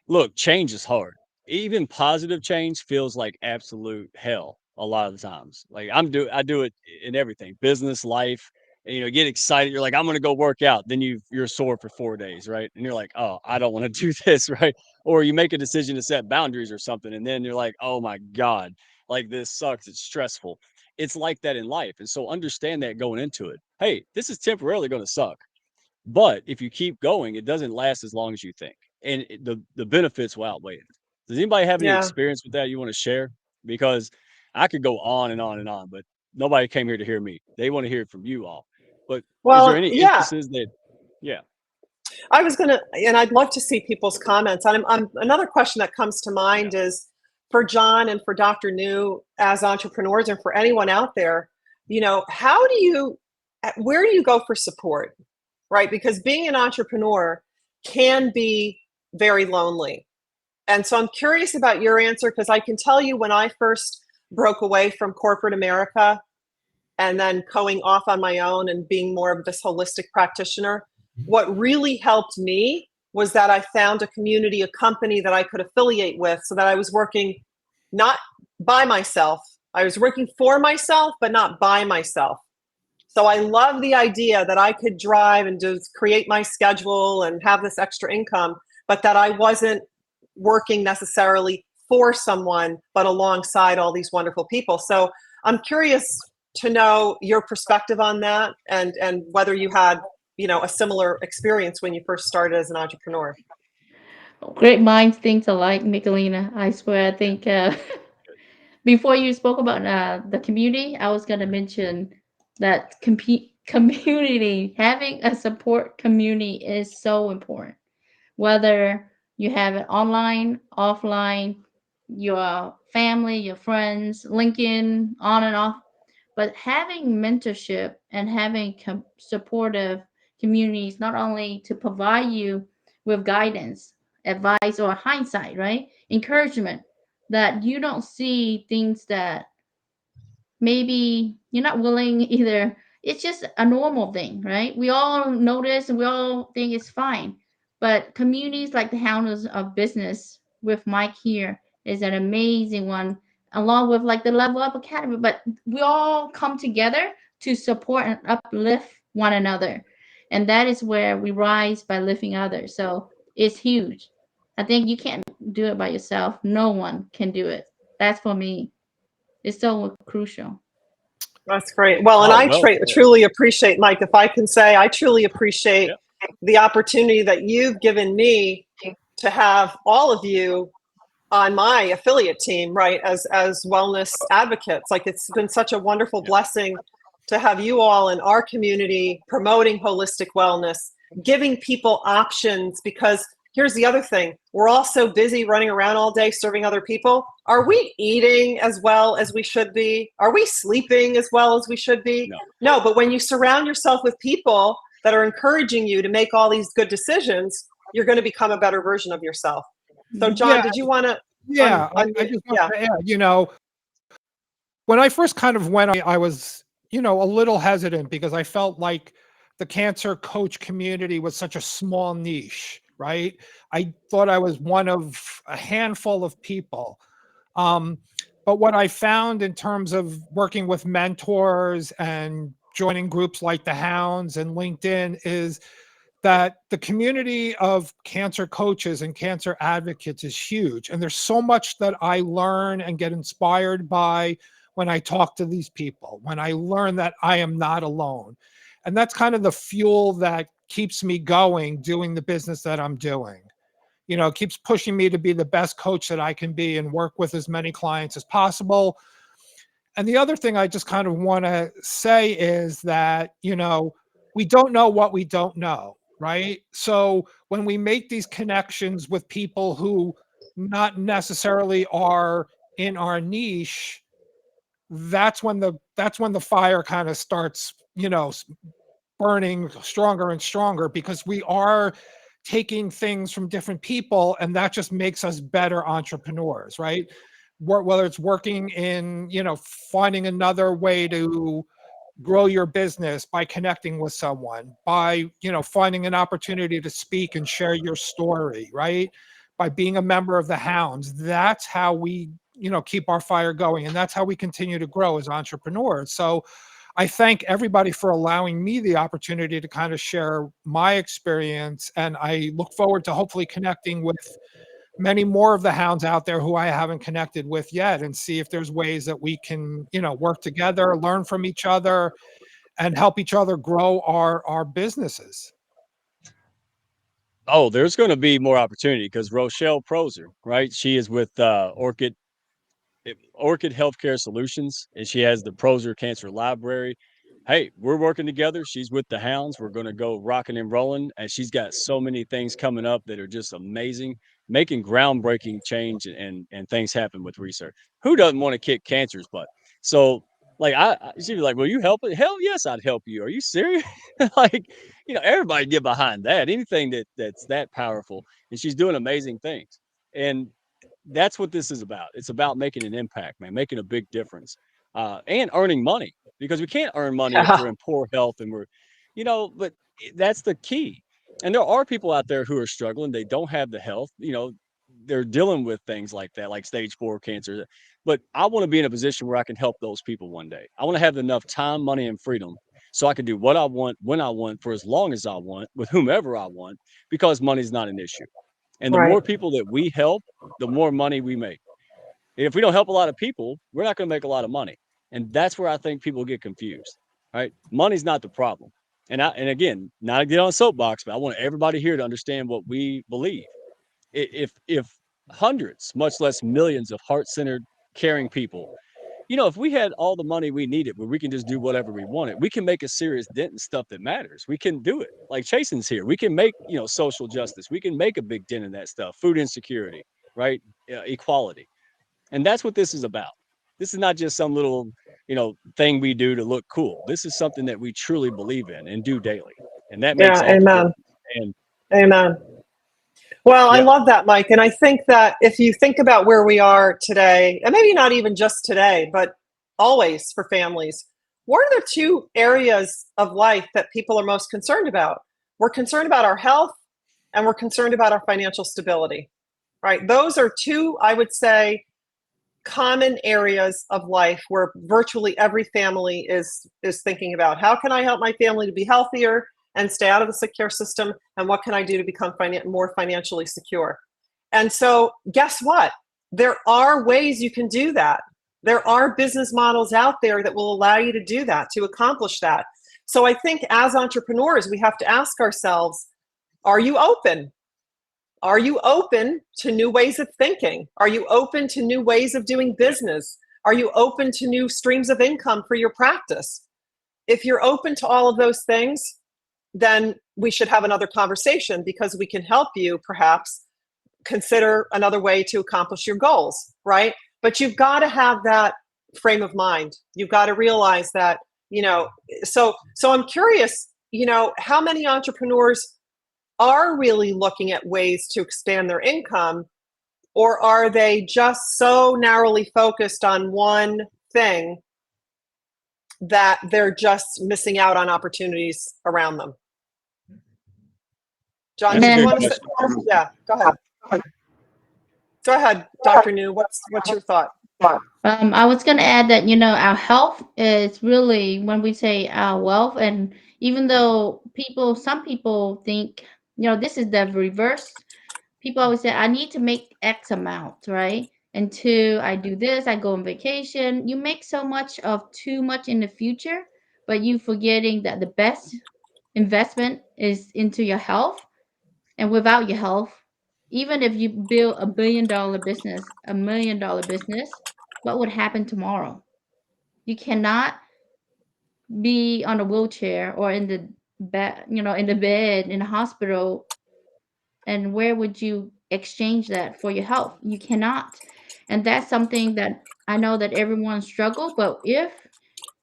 Speaker 1: look, change is hard. Even positive change feels like absolute hell a lot of the times. Like I do it in everything, business, life. And, get excited. You're like, I'm gonna go work out. Then you're sore for 4 days, right? And you're like, oh, I don't want to do this, right? Or you make a decision to set boundaries or something, and then you're like, oh my god, like this sucks. It's stressful. It's like that in life, and so understand that going into it. Hey, this is temporarily going to suck, But if you keep going, it doesn't last as long as you think, and the benefits will outweigh it. Does anybody have any
Speaker 3: Yeah.
Speaker 1: experience with that you want to share? Because I could go on and on and on, but nobody came here to hear me. They want to hear it from you all. But is there
Speaker 3: Well,
Speaker 1: any
Speaker 3: yeah,
Speaker 1: instances that, yeah,
Speaker 3: I was gonna, and I'd love to see people's comments. I'm another question that comes to
Speaker 1: yeah,
Speaker 3: mind is for John and for Dr. New as entrepreneurs, and for anyone out there, how do you, where do you go for support, right? Because being an entrepreneur can be very lonely. And so I'm curious about your answer, because I can tell you when I first broke away from corporate America and then going off on my own and being more of this holistic practitioner, what really helped me was that I found a community, a company that I could affiliate with, so that I was working not by myself. I was working for myself, but not by myself. So I love the idea that I could drive and just create my schedule and have this extra income, but that I wasn't working necessarily for someone, but alongside all these wonderful people. So I'm curious to know your perspective on that, and whether you had, a similar experience when you first started as an entrepreneur.
Speaker 4: Great minds think alike, Nicolina. I swear. I think before you spoke about the community, I was going to mention that community, having a support community is so important. Whether you have it online, offline, your family, your friends, LinkedIn, on and off. But having mentorship and having supportive communities, not only to provide you with guidance, advice, or hindsight, right? Encouragement, that you don't see things that maybe you're not willing either. It's just a normal thing, right? We all notice and we all think it's fine. But communities like the Hounds of Business with Mike here is an amazing one, along with like the Level Up Academy. But we all come together to support and uplift one another. And that is where we rise by lifting others. So it's huge. I think you can't do it by yourself. No one can do it. That's for me. It's so crucial.
Speaker 3: That's great. Well, and
Speaker 1: oh,
Speaker 3: I
Speaker 1: well said,
Speaker 3: truly appreciate, Mike, if I can say, I truly appreciate
Speaker 1: yeah,
Speaker 3: the opportunity that you've given me to have all of you on my affiliate team, right, as wellness advocates. Like, it's been such a wonderful
Speaker 1: yeah,
Speaker 3: blessing to have you all in our community promoting holistic wellness, giving people options. Because here's the other thing, we're all so busy running around all day serving other people. Are we eating as well as we should be? Are we sleeping as well as we should be?
Speaker 1: no,
Speaker 3: No. But when you surround yourself with people that are encouraging you to make all these good decisions, you're going to become a better version of yourself. So
Speaker 4: Mhm.
Speaker 3: John,
Speaker 5: Yeah,
Speaker 3: did you want to
Speaker 5: yeah. I
Speaker 3: unmute?
Speaker 5: just want
Speaker 3: Yeah.
Speaker 5: to add, when I first kind of went, I was, a little hesitant because I felt like the cancer coach community was such a small niche, right? I thought I was one of a handful of people. Um, but what I found in terms of working with mentors and joining groups like the Hounds and LinkedIn is that the community of cancer coaches and cancer advocates is huge. And there's so much that I learn and get inspired by when I talk to these people, when I learn that I am not alone. And that's kind of the fuel that keeps me going, doing the business that I'm doing. It keeps pushing me to be the best coach that I can be and work with as many clients as possible. And the other thing I just kind of want to say is that, we don't know what we don't know, right? So when we make these connections with people who not necessarily are in our niche, that's when the fire kind of starts, burning stronger and stronger, because we are taking things from different people, and that just makes us better entrepreneurs, right? Whether it's working in, finding another way to grow your business by connecting with someone, by, finding an opportunity to speak and share your story, right? By being a member of the Hounds. That's how we, keep our fire going. And that's how we continue to grow as entrepreneurs. So I thank everybody for allowing me the opportunity to kind of share my experience. And I look forward to hopefully connecting with many more of the Hounds out there who I haven't connected with yet, and see if there's ways that we can, work together, learn from each other, and help each other grow our businesses.
Speaker 1: Oh, there's going to be more opportunity because Rochelle Proser, right? She is with Orchid Healthcare Solutions, and she has the Proser Cancer Library. Hey, we're working together. She's with the Hounds. We're going to go rocking and rolling, and she's got so many things coming up that are just amazing, making groundbreaking change and things happen with research. Who doesn't want to kick cancer's butt? So, like, she'd be like, "Will you help it?" Hell yes, I'd help you. Are you serious? Like, everybody get behind that. Anything that's that powerful, and she's doing amazing things. And that's what this is about. It's about making an impact, man, making a big difference, and earning money because we can't earn money if
Speaker 3: Yeah.
Speaker 1: we're in poor health and but that's the key. And there are people out there who are struggling. They don't have the health, they're dealing with things like that, like stage 4 cancer. But I want to be in a position where I can help those people one day. I want to have enough time, money, and freedom so I can do what I want, when I want, for as long as I want, with whomever I want, because money's not an issue. And the
Speaker 3: Right.
Speaker 1: more people that we help, the more money we make. And if we don't help a lot of people, we're not going to make a lot of money. And that's where I think people get confused. Right? Money's not the problem. And again, not to get on a soapbox, but I want everybody here to understand what we believe. If hundreds, much less millions of heart-centered, caring people, if we had all the money we needed where we can just do whatever we wanted, we can make a serious dent in stuff that matters. We can do it. Like Chasen's here. We can make, social justice. We can make a big dent in that stuff. Food insecurity, right? Equality. And that's what this is about. This is not just some little, thing we do to look cool. This is something that we truly believe in and do daily. And that
Speaker 3: Yeah.
Speaker 1: makes all the
Speaker 3: Amen.
Speaker 1: difference. And
Speaker 3: Amen. Well, I
Speaker 1: yeah,
Speaker 3: love that, Mike. And I think that if you think about where we are today, and maybe not even just today, but always for families, what are the two areas of life that people are most concerned about? We're concerned about our health and we're concerned about our financial stability, right? Those are two, I would say, common areas of life where virtually every family is thinking about how can I help my family to be healthier and stay out of the sick care system, and what can I do to become more financially secure. And so guess what, there are ways you can do that. There are business models out there that will allow you to do that, to accomplish that. So I think as entrepreneurs we have to ask ourselves, are you open? Are you open to new ways of thinking? Are you open to new ways of doing business? Are you open to new streams of income for your practice? If you're open to all of those things, then we should have another conversation, because we can help you perhaps consider another way to accomplish your goals, right? But you've got to have that frame of mind. You've got to realize that, so I'm curious, how many entrepreneurs are really looking at ways to expand their income, or are they just so narrowly focused on one thing that they're just missing out on opportunities around them? John,
Speaker 1: that's a
Speaker 3: did you
Speaker 1: good
Speaker 3: want to say?
Speaker 1: question.
Speaker 3: Yeah, go ahead. Go ahead, Dr. New. What's your thought?
Speaker 4: I was going to add that, our health is really when we say our wealth. And even though some people think, this is the reverse. People always say, I need to make X amount, right? Until I do this, I go on vacation. You make so much of too much in the future, but you forgetting that the best investment is into your health. And without your health, even if you build a $1 billion business, what would happen tomorrow? You cannot be on a wheelchair or in the bed, in the bed in a hospital. And where would you exchange that for your health? You cannot. And that's something that I know that everyone struggle. But if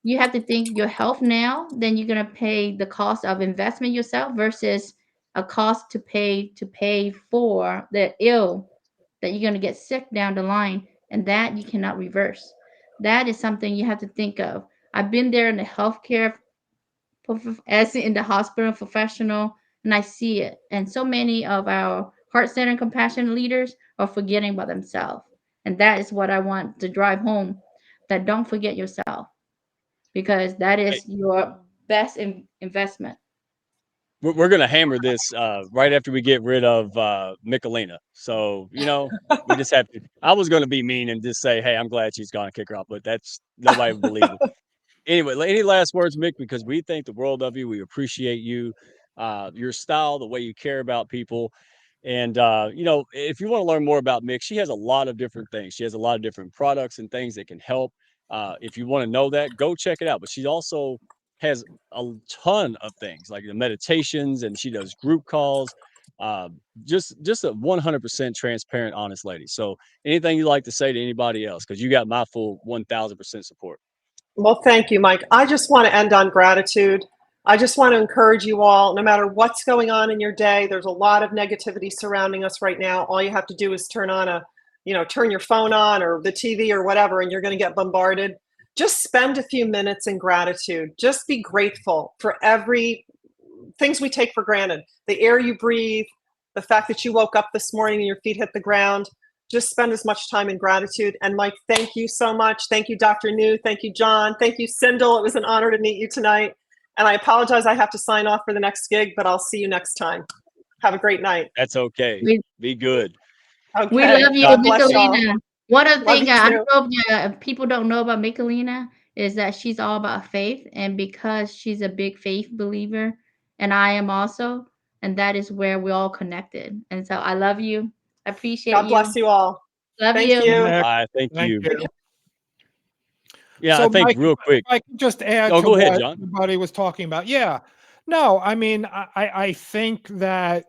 Speaker 4: you have to think your health now, then you're going to pay the cost of investment yourself versus a cost to pay for the ill that you're going to get sick down the line, and that you cannot reverse. That is something you have to think of. I've been there in the healthcare, as in the hospital professional, and I see it. And so many of our heart center and compassion leaders are forgetting about themselves. And that is what I want to drive home, that don't forget yourself, because that
Speaker 1: Hey,
Speaker 4: is your best investment.
Speaker 1: we're going to hammer this right after we get rid of Michelina. So, we just have to. I was going to be mean and just say, hey, I'm glad she's gone and kick her off, but that's nobody would believe it. Anyway, any last words, Mick? Because we think the world of you. We appreciate you. your style, the way you care about people. And if you want to learn more about Mix, she has a lot of different things. She has a lot of different products and things that can help. If you want to know that, go check it out. But she also has a ton of things like the meditations, and she does group calls. Uh, just a 100% transparent, honest lady. So anything you like to say to anybody else, because you got my full 1000% support.
Speaker 3: Well, thank you, Mike. I just want to end on gratitude. I just want to encourage you all, no matter what's going on in your day, there's a lot of negativity surrounding us right now. All you have to do is turn your phone on or the TV or whatever, and you're going to get bombarded. Just spend a few minutes in gratitude. Just be grateful for every things we take for granted. The air you breathe, the fact that you woke up this morning and your feet hit the ground. Just spend as much time in gratitude. And Mike, thank you so much. Thank you, Dr. New. Thank you, John. Thank you, Sindel. It was an honor to meet you tonight. And I apologize, I have to sign off for the next gig, but I'll see you next time. Have a great night.
Speaker 1: That's okay.
Speaker 4: We,
Speaker 1: Be good.
Speaker 4: we
Speaker 3: Okay.
Speaker 4: love you,
Speaker 3: God bless y'all.
Speaker 4: Michelina. One other
Speaker 3: Love
Speaker 4: thing
Speaker 3: you
Speaker 4: I
Speaker 3: too.
Speaker 4: don't know if people don't know about Michelina is that she's all about faith, and because she's a big faith believer, and I am also, and that is where we're all connected. And so I love you. I appreciate
Speaker 3: God
Speaker 4: you.
Speaker 3: bless you all.
Speaker 4: Love
Speaker 3: Thank
Speaker 4: you.
Speaker 3: you.
Speaker 5: Nick,
Speaker 1: I thank
Speaker 5: thank
Speaker 1: you.
Speaker 5: you.
Speaker 1: Yeah, I
Speaker 5: So,
Speaker 1: think
Speaker 5: Mike,
Speaker 1: real quick.
Speaker 5: if I can just add
Speaker 1: Oh,
Speaker 5: to
Speaker 1: go ahead,
Speaker 5: what
Speaker 1: John.
Speaker 5: everybody was talking about. Yeah. No, I mean, I think that,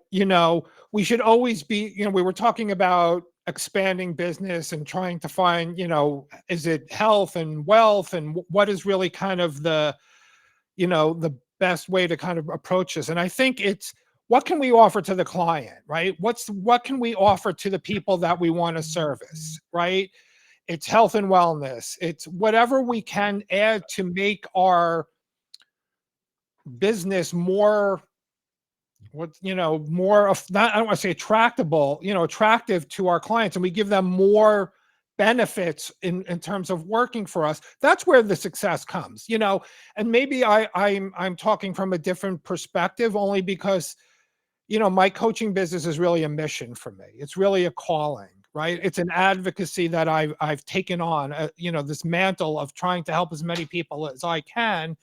Speaker 5: we should always be, we were talking about expanding business and trying to find, is it health and wealth, and what is really kind of the best way to kind of approach this. And I think it's, what can we offer to the client, right? What can we offer to the people that we want to service, right? It's health and wellness. It's whatever we can add to make our business more, more of, not, I don't want to say attractable, attractive to our clients, and we give them more benefits in terms of working for us. That's where the success comes, and maybe I'm talking from a different perspective, only because my coaching business is really a mission for me. It's really a calling, right? It's an advocacy that I've taken on, this mantle of trying to help as many people as I can,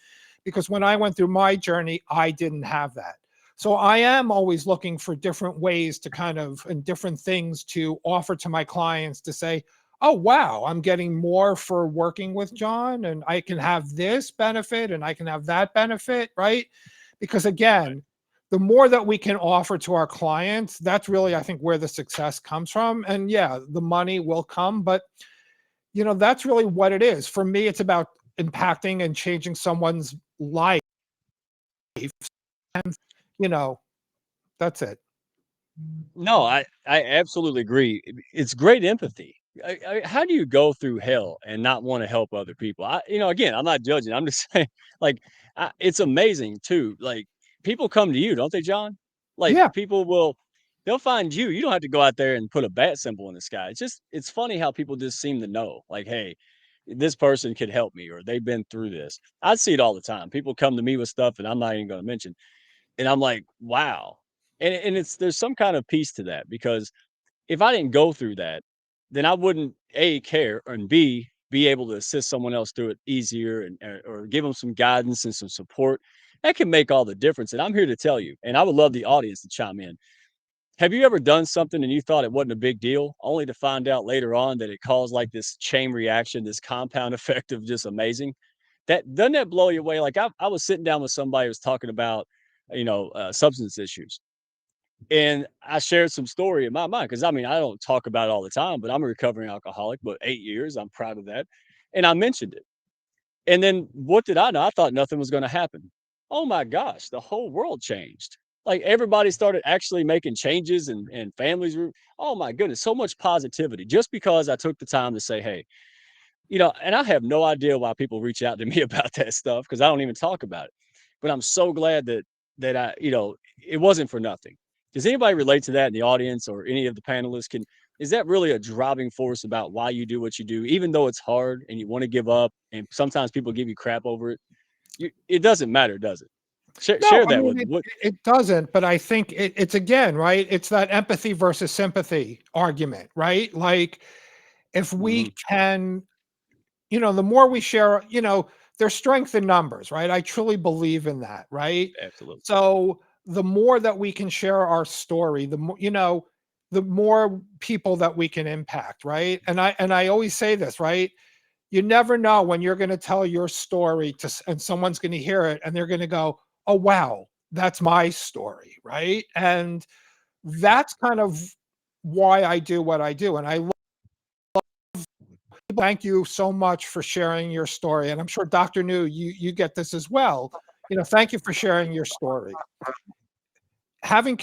Speaker 5: because when I went through my journey, I didn't have that. So I am always looking for different ways to and different things to offer to my clients to say, oh, wow, I'm getting more for working with John, and I can have this benefit and I can have that benefit, right? Because again, the more that we can offer to our clients, that's really, I think, where the success comes from. And yeah, the money will come, but that's really what it is. For me, it's about impacting and changing someone's life. And, that's it.
Speaker 1: No, I absolutely agree. It's great empathy. How do you go through hell and not want to help other people? Again, I'm not judging. I'm just saying, like, it's amazing too. Like, people come to you, don't they, John? Like,
Speaker 5: Yeah.
Speaker 1: they'll find you. You don't have to go out there and put a bat symbol in the sky. It's funny how people just seem to know, like, hey, this person could help me, or they've been through this. I see it all the time. People come to me with stuff, and I'm not even going to mention. And I'm like, wow. And there's some kind of peace to that, because if I didn't go through that, then I wouldn't A, care, and B, be able to assist someone else through it easier, and or give them some guidance and some support. That can make all the difference. And I'm here to tell you, and I would love the audience to chime in. Have you ever done something and you thought it wasn't a big deal, only to find out later on that it caused like this chain reaction, this compound effect of just amazing? That doesn't that blow you away? Like, I was sitting down with somebody who was talking about, substance issues, and I shared some story in my mind, because I mean, I don't talk about it all the time, but I'm a recovering alcoholic, but 8 years, I'm proud of that. And I mentioned it. And then what did I know? I thought nothing was going to happen. Oh my gosh, the whole world changed. Like, everybody started actually making changes, and families were, oh my goodness, so much positivity, just because I took the time to say, hey, and I have no idea why people reach out to me about that stuff, because I don't even talk about it. But I'm so glad that it wasn't for nothing. Does anybody relate to that in the audience, or any of the panelists? Is that really a driving force about why you do what you do, even though it's hard and you want to give up, and sometimes people give you crap over it? It doesn't matter, does it? Share
Speaker 5: No, I
Speaker 1: that with
Speaker 5: mean,
Speaker 1: me. What?
Speaker 5: it doesn't, but I think it's again, right? It's that empathy versus sympathy argument, right? Like, if we
Speaker 1: Mhm,
Speaker 5: can, the more we share, there's strength in numbers, right? I truly believe in that, right?
Speaker 1: absolutely.
Speaker 5: So the more that we can share our story, the more, the more people that we can impact, right? And I always say this, right? You never know when you're going to tell your story and someone's going to hear it and they're going to go, "Oh wow, that's my story," right? And that's kind of why I do what I do. And I thank you so much for sharing your story. And I'm sure Dr. New, you get this as well. Thank you for sharing your story. Having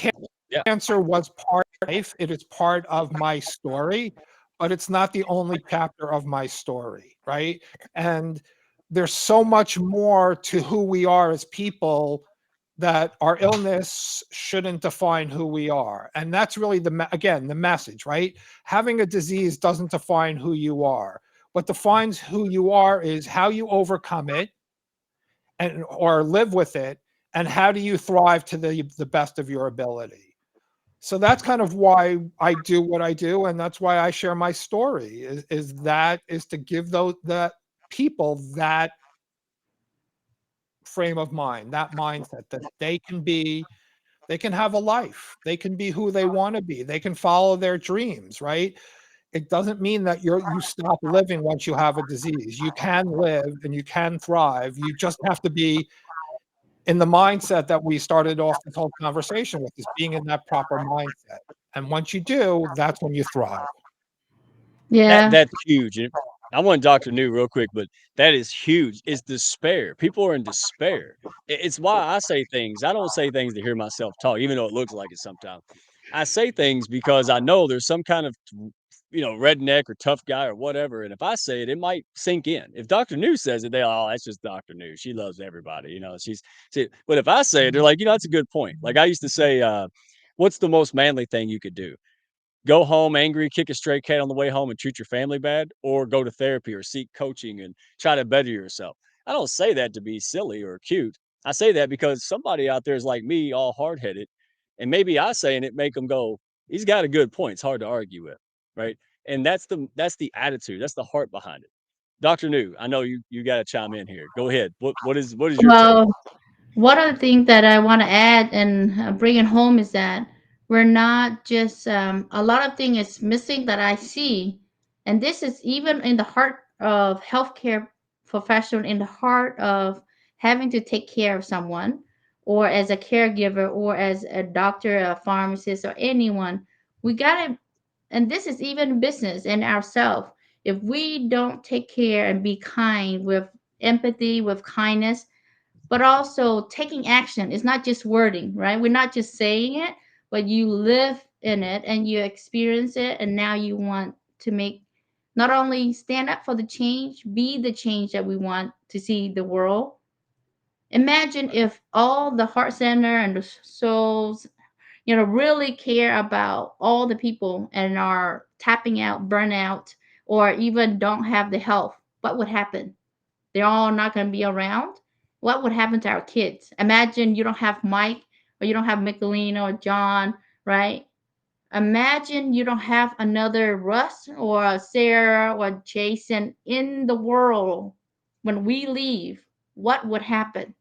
Speaker 1: Yeah.
Speaker 5: cancer was part of life. It is part of my story, but it's not the only chapter of my story, right? And there's so much more to who we are as people that our illness shouldn't define who we are. And that's really again, the message, right? Having a disease doesn't define who you are. What defines who you are is how you overcome it and or live with it, and how do you thrive to the best of your ability. So that's kind of why I do what I do, and that's why I share my story. Is to give those that people that frame of mind, that mindset that they can have a life, they can be who they want to be, they can follow their dreams, right? It doesn't mean that you stop living once you have a disease. You can live and you can thrive. You just have to be in the mindset that we started off this whole conversation with, is being in that proper mindset. And once you do, that's when you thrive.
Speaker 4: Yeah.
Speaker 1: That's huge, and I want Doctor New real quick, but that is huge. It's despair. People are in despair. It's why I say things. I don't say things to hear myself talk, even though it looks like it sometimes. I say things because I know there's some kind of, redneck or tough guy or whatever, and if I say it, it might sink in. If Doctor New says it, "Oh, that's just Doctor New. She loves everybody," but if I say it, they're like, "That's a good point." Like I used to say, "What's the most manly thing you could do? Go home angry, kick a stray cat on the way home and treat your family bad, or go to therapy or seek coaching and try to better yourself." I don't say that to be silly or cute. I say that because somebody out there is like me, all hard headed. And maybe I saying it make them go, he's got a good point. It's hard to argue with. Right. And that's the attitude. That's the heart behind it. Dr. New, I know you got to chime in here. Go ahead. What is your take?
Speaker 4: Well, one of the things that I want to add and bring it home is that we're not just a lot of things is missing that I see, and this is even in the heart of healthcare professional, in the heart of having to take care of someone, or as a caregiver, or as a doctor, a pharmacist, or anyone. We gotta, and this is even business and ourselves. If we don't take care and be kind with empathy, with kindness, but also taking action. It's not just wording, right? We're not just saying it, but you live in it and you experience it. And now you want to make, not only stand up for the change, be the change that we want to see the world. Imagine if all the heart center and the souls, really care about all the people and are tapping out, burnout, or even don't have the health. What would happen? They're all not going to be around. What would happen to our kids? Imagine you don't have Mike, or you don't have Melina or John, right? Imagine you don't have another Russ or Sarah or Jason in the world when we leave. What would happen?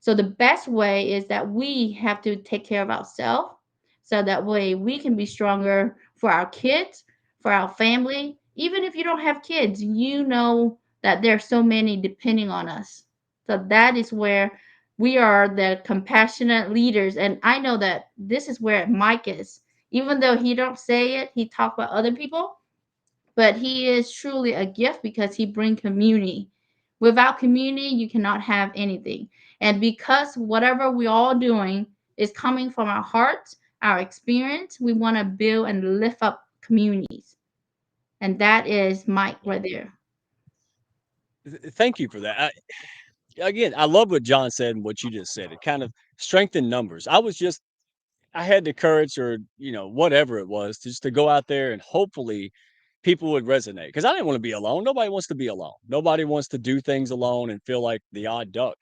Speaker 4: So the best way is that we have to take care of ourselves, so that way we can be stronger for our kids, for our family. Even if you don't have kids, you know that there's so many depending on us. So that is where we are the compassionate leaders. And I know that this is where Mike is. Even though he don't say it, he talk about other people, but he is truly a gift because he brings community. Without community, you cannot have anything. And because whatever we're all doing is coming from our hearts, our experience, we want to build and lift up communities. And that is Mike right there.
Speaker 1: Thank you for that. Again, I love what John said and what you just said. It kind of strengthened numbers. I had the courage or, whatever it was, just to go out there and hopefully people would resonate because I didn't want to be alone. Nobody wants to be alone. Nobody wants to do things alone and feel like the odd duck.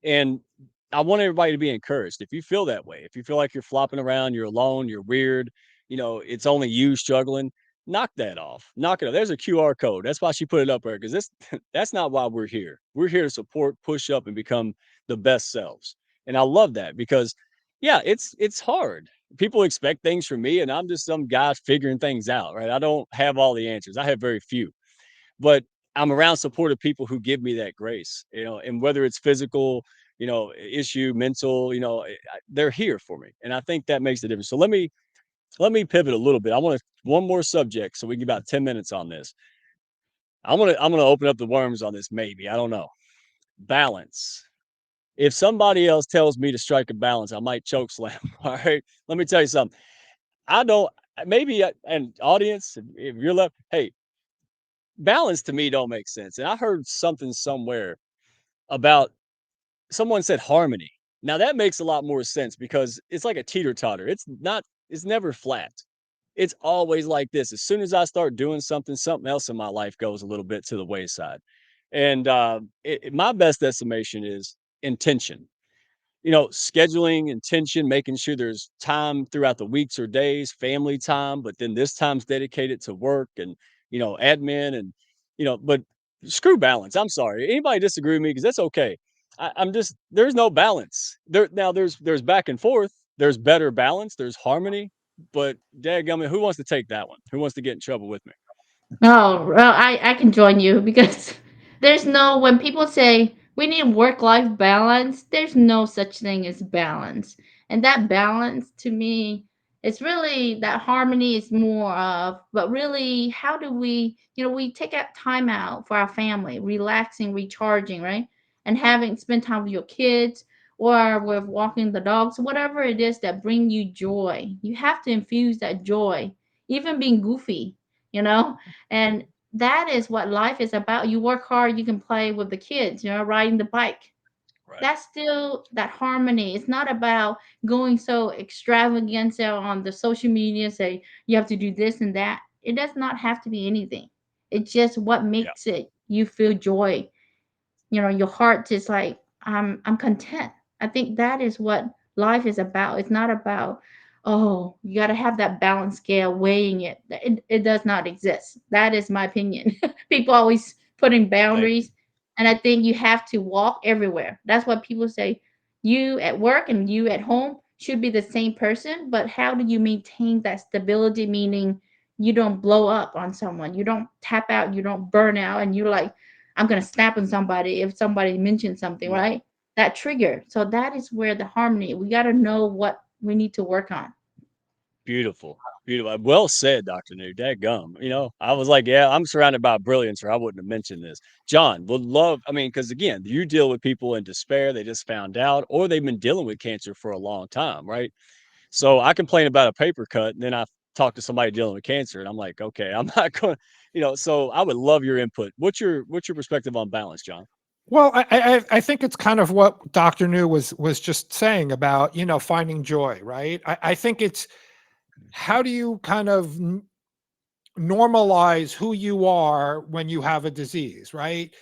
Speaker 1: And I want everybody to be encouraged. If you feel that way, if you feel like you're flopping around, you're alone, you're weird, it's only you struggling, knock that off. Knock it off. There's a QR code. That's why she put it up there because this that's not why we're here. We're here to support, push up, and become the best selves. And I love that because, yeah, it's hard. People expect things from me, and I'm just some guy figuring things out, right? I don't have all the answers. I have very few, but I'm around supportive people who give me that grace, and whether it's physical, issue, mental, they're here for me, and I think that makes the difference. So let me pivot a little bit. I want to one more subject, so we can get about 10 minutes on this. I'm gonna open up the worms on this. Maybe I don't know. Balance. If somebody else tells me to strike a balance, I might choke slam. All right. Let me tell you something. I don't. Maybe and audience, if you're left, hey, balance to me don't make sense. And I heard something somewhere about someone said harmony. Now that makes a lot more sense because it's like a teeter totter. It's not. It's never flat. It's always like this. As soon as I start doing something, something else in my life goes a little bit to the wayside. And my best estimation is intention. Scheduling, intention, making sure there's time throughout the weeks or days, family time, but then this time's dedicated to work and, admin and, but screw balance. I'm sorry. Anybody disagree with me? Because that's okay. I'm just there's no balance. There's back and forth. There's better balance. There's harmony. But dadgummit, who wants to take that one? Who wants to get in trouble with me?
Speaker 4: Oh, well, I can join you because there's no, when people say we need work life balance, there's no such thing as balance. And that balance to me, it's really that harmony is more of, but really, how do we, we take out time out for our family, relaxing, recharging, right? And having spend time with your kids or with walking the dogs, whatever it is that bring you joy. You have to infuse that joy, even being goofy, you know? And that is what life is about. You work hard, you can play with the kids, riding the bike.
Speaker 1: Right.
Speaker 4: That's still that harmony. It's not about going so extravagant on the social media, say you have to do this and that. It does not have to be anything. It's just what
Speaker 1: Yeah.
Speaker 4: makes it you feel joy, your heart is like, I'm content. I think that is what life is about. It's not about, oh, you got to have that balance scale weighing it does not exist. That is my opinion. People always putting
Speaker 1: Thank you.
Speaker 4: boundaries, and I think you have to walk everywhere. That's what people say. You at work and you at home should be the same person, but how do you maintain that stability, meaning you don't blow up on someone, you don't tap out, you don't burn out, and you're like, I'm gonna snap on somebody if somebody mentions something,
Speaker 1: No.
Speaker 4: right? That trigger. So that is where the harmony. We got to know what we need to work on.
Speaker 1: Beautiful. Beautiful. Well said, Dr. New. Gum. I was like, yeah, I'm surrounded by brilliance, or I wouldn't have mentioned this. John would love, I mean, because again, you deal with people in despair, they just found out, or they've been dealing with cancer for a long time, right? So I complain about a paper cut, and then I talk to somebody dealing with cancer, and I'm like, okay, I'm not going, so I would love your input. What's your perspective on balance, John?
Speaker 5: Well, I think it's kind of what Dr. New was just saying about, finding joy, right? I think it's how do you kind of normalize who you are when you have a disease, right?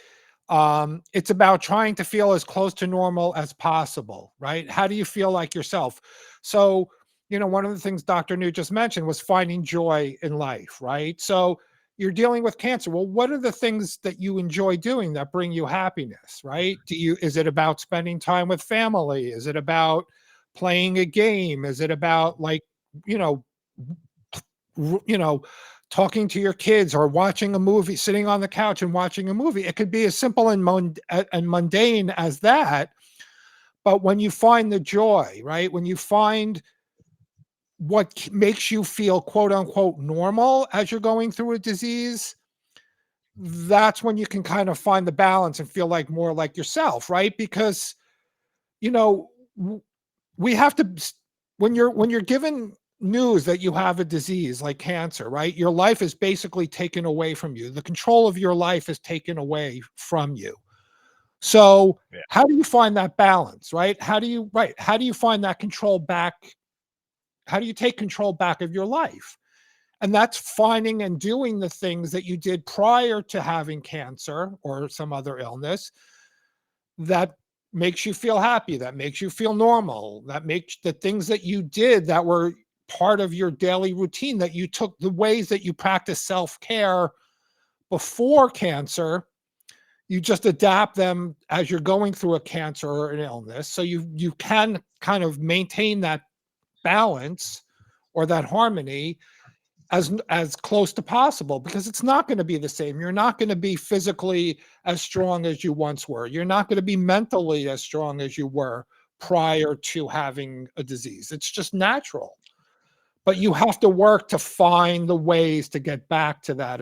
Speaker 5: It's about trying to feel as close to normal as possible, right? How do you feel like yourself? So, one of the things Dr. New just mentioned was finding joy in life, right? So you're dealing with cancer. Well, what are the things that you enjoy doing that bring you happiness, right? Is it about spending time with family? Is it about playing a game? Is it about like, you know, you know, talking to your kids or watching a movie, sitting on the couch and watching a movie? It could be as simple and mundane as that. But when you find the joy, right? When you find what makes you feel quote unquote normal as you're going through a disease, that's when you can kind of find the balance and feel like more like yourself, right? Because, you know, we have to, when you're given news that you have a disease like cancer, right? Your life is basically taken away from you. The control of your life is taken away from you. So
Speaker 1: Yeah.
Speaker 5: how do you find that balance, right? How do you find that control back? How do you take control back of your life? And that's finding and doing the things that you did prior to having cancer or some other illness that makes you feel happy, that makes you feel normal, that makes the things that you did that were part of your daily routine, that you took, the ways that you practice self-care before cancer, You just adapt them as you're going through a cancer or an illness. So you can kind of maintain that balance or that harmony as close to possible, because it's not going to be the same. You're not going to be physically as strong as you once were. You're not going to be mentally as strong as you were prior to having a disease. It's just natural. But you have to work to find the ways to get back to that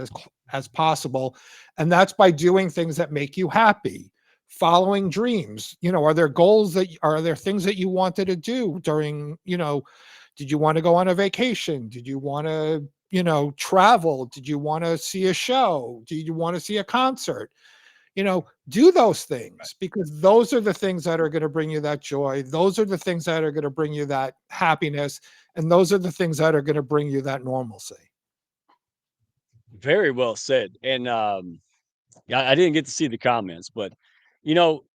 Speaker 5: as possible, and that's by doing things that make you happy, following dreams. Are there goals are there things that you wanted to do during, did you want to go on a vacation? Did you want to, travel? Did you want to see a show? Did you want to see a concert? Do those things, because those are the things that are going to bring you that joy. Those are the things that are going to bring you that happiness. And those are the things that are going to bring you that normalcy.
Speaker 1: Very well said. And yeah, I didn't get to see the comments, but you know,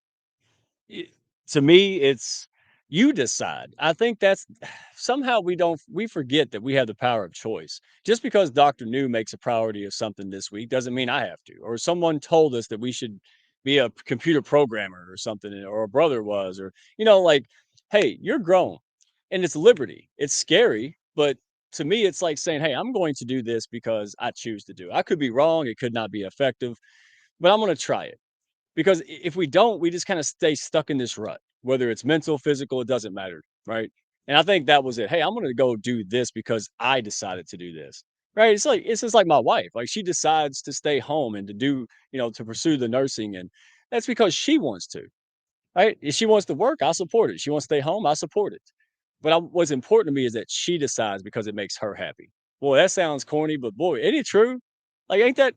Speaker 1: it, to me, it's you decide. I think that's somehow we forget that we have the power of choice. Just because Dr. New makes a priority of something this week doesn't mean I have to. Or someone told us that we should be a computer programmer or something, or a brother was, or like, hey, you're grown, and it's liberty. It's scary, but to me, it's like saying, hey, I'm going to do this because I choose to do it. I could be wrong. It could not be effective, but I'm going to try it. Because if we don't, we just kind of stay stuck in this rut, whether it's mental, physical, it doesn't matter, right? And I think that was it. Hey, I'm going to go do this because I decided to do this, right? It's just like my wife. Like, she decides to stay home and to do, to pursue the nursing, and that's because she wants to, right? If she wants to work, I support it. She wants to stay home, I support it. But what's important to me is that she decides because it makes her happy. Boy, that sounds corny, but boy, ain't it true? Like, ain't that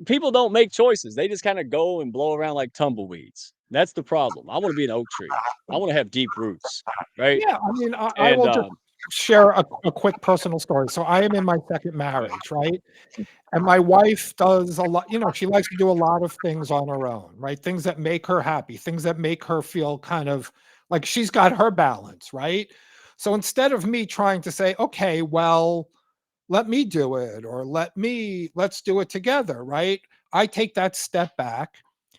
Speaker 1: people don't make choices. They just kind of go and blow around like tumbleweeds. That's the problem. I want to be an oak tree. I want to have deep roots, right?
Speaker 5: Yeah, I mean, I
Speaker 1: And
Speaker 5: will just share a quick personal story. So I am in my second marriage, right? And my wife does a lot, she likes to do a lot of things on her own, right? Things that make her happy, things that make her feel kind of like she's got her balance, right? So instead of me trying to say, okay, well, let me do it, or let's do it together, right? I take that step back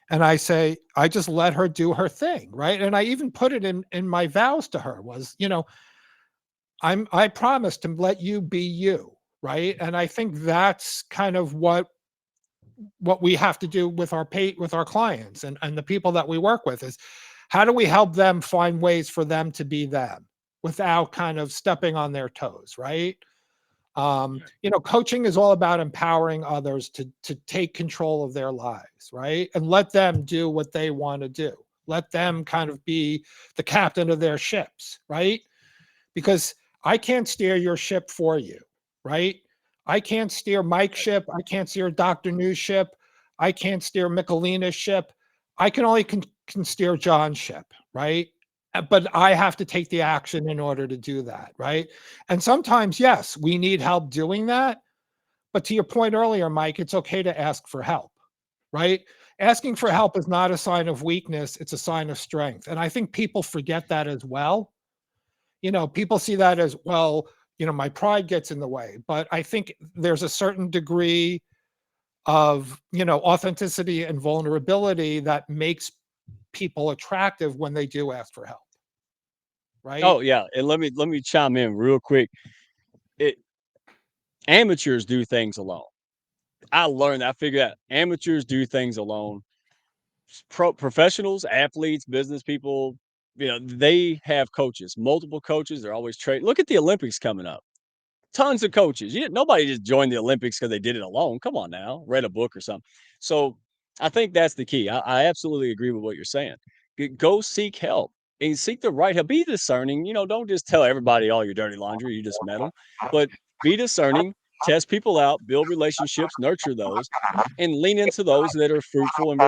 Speaker 5: and I say, I just let her do her thing, right? And I even put it in my vows to her was, I promise to let you be you, right? And I think that's kind of what we have to do with with our clients and the people that we work with is, how do we help them find ways for them to be them without kind of stepping on their toes, right? Coaching is all about empowering others to take control of their lives, right? And let them do what they want to do. Let them kind of be the captain of their ships, right? Because I can't steer your ship for you, right? I can't steer Mike's ship. I can't steer Dr. New's ship. I can't steer Melina's ship. I can only can steer John's ship, right? But I have to take the action in order to do that, right? And sometimes, yes, we need help doing that. But to your point earlier, Mike, it's okay to ask for help, right? Asking for help is not a sign of weakness, it's a sign of strength. And I think people forget that as well. People see that as, well, my pride gets in the way. But I think there's a certain degree of, authenticity and vulnerability that makes people attractive when they do ask for help. Right?
Speaker 1: oh yeah, and let me chime in real quick. It Amateurs do things alone. I learned. I figured out amateurs do things alone. Professionals, athletes, business people, they have coaches, multiple coaches. They're always training. Look at the Olympics coming up. Tons of coaches. Nobody just joined the Olympics because they did it alone. Come on now, read a book or something. So I think that's the key. I absolutely agree with what you're saying. Go seek help and seek the right help. Be discerning. Don't just tell everybody all your dirty laundry. You just met them, but be discerning. Test people out, build relationships, nurture those, and lean into those that are fruitful and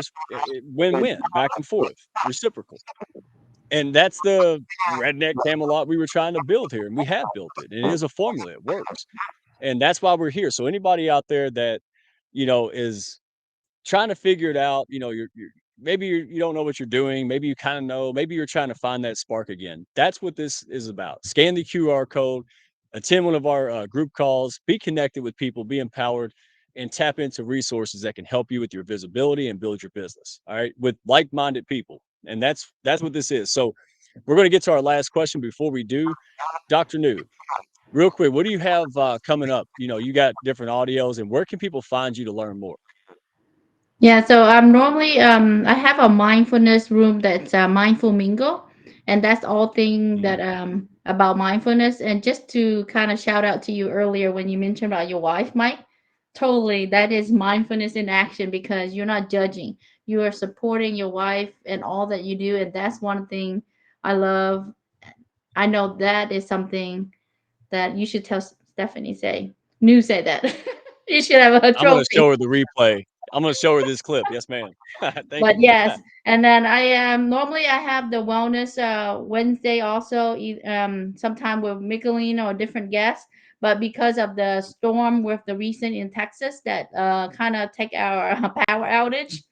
Speaker 1: win-win, back and forth, reciprocal. And that's the redneck Camelot we were trying to build here, and we have built it. And it is a formula, it works. And that's why we're here. So anybody out there that, is trying to figure it out, you're maybe you don't know what you're doing, maybe you kind of know, maybe you're trying to find that spark again. That's what this is about. Scan the QR code, attend one of our group calls, be connected with people, be empowered, and tap into resources that can help you with your visibility and build your business. All right, with like-minded people, and that's what this is. So we're going to get to our last question. Before we do, Dr. New, real quick, what do you have coming up? You got different audios, and where can people find you to learn more?
Speaker 4: Yeah, so I'm normally I have a mindfulness room that's mindful mingle, and that's all thing
Speaker 1: Mhm.
Speaker 4: that about mindfulness. And just to kind of shout out to you earlier when you mentioned about your wife, Mike, totally that is mindfulness in action because you're not judging, you are supporting your wife and all that you do, and that's one thing I love. I know that is something that you should tell Stephanie. Say, new say that you should have a
Speaker 1: I'm going to show
Speaker 4: trophy.
Speaker 1: her the replay. I'm going to show her this clip. Yes, ma'am. Thank
Speaker 4: But
Speaker 1: you.
Speaker 4: yes, and then I normally I have the wellness Wednesday also, sometime with Michelina or different guests. But because of the storm with the recent in Texas that kind of take our power outage,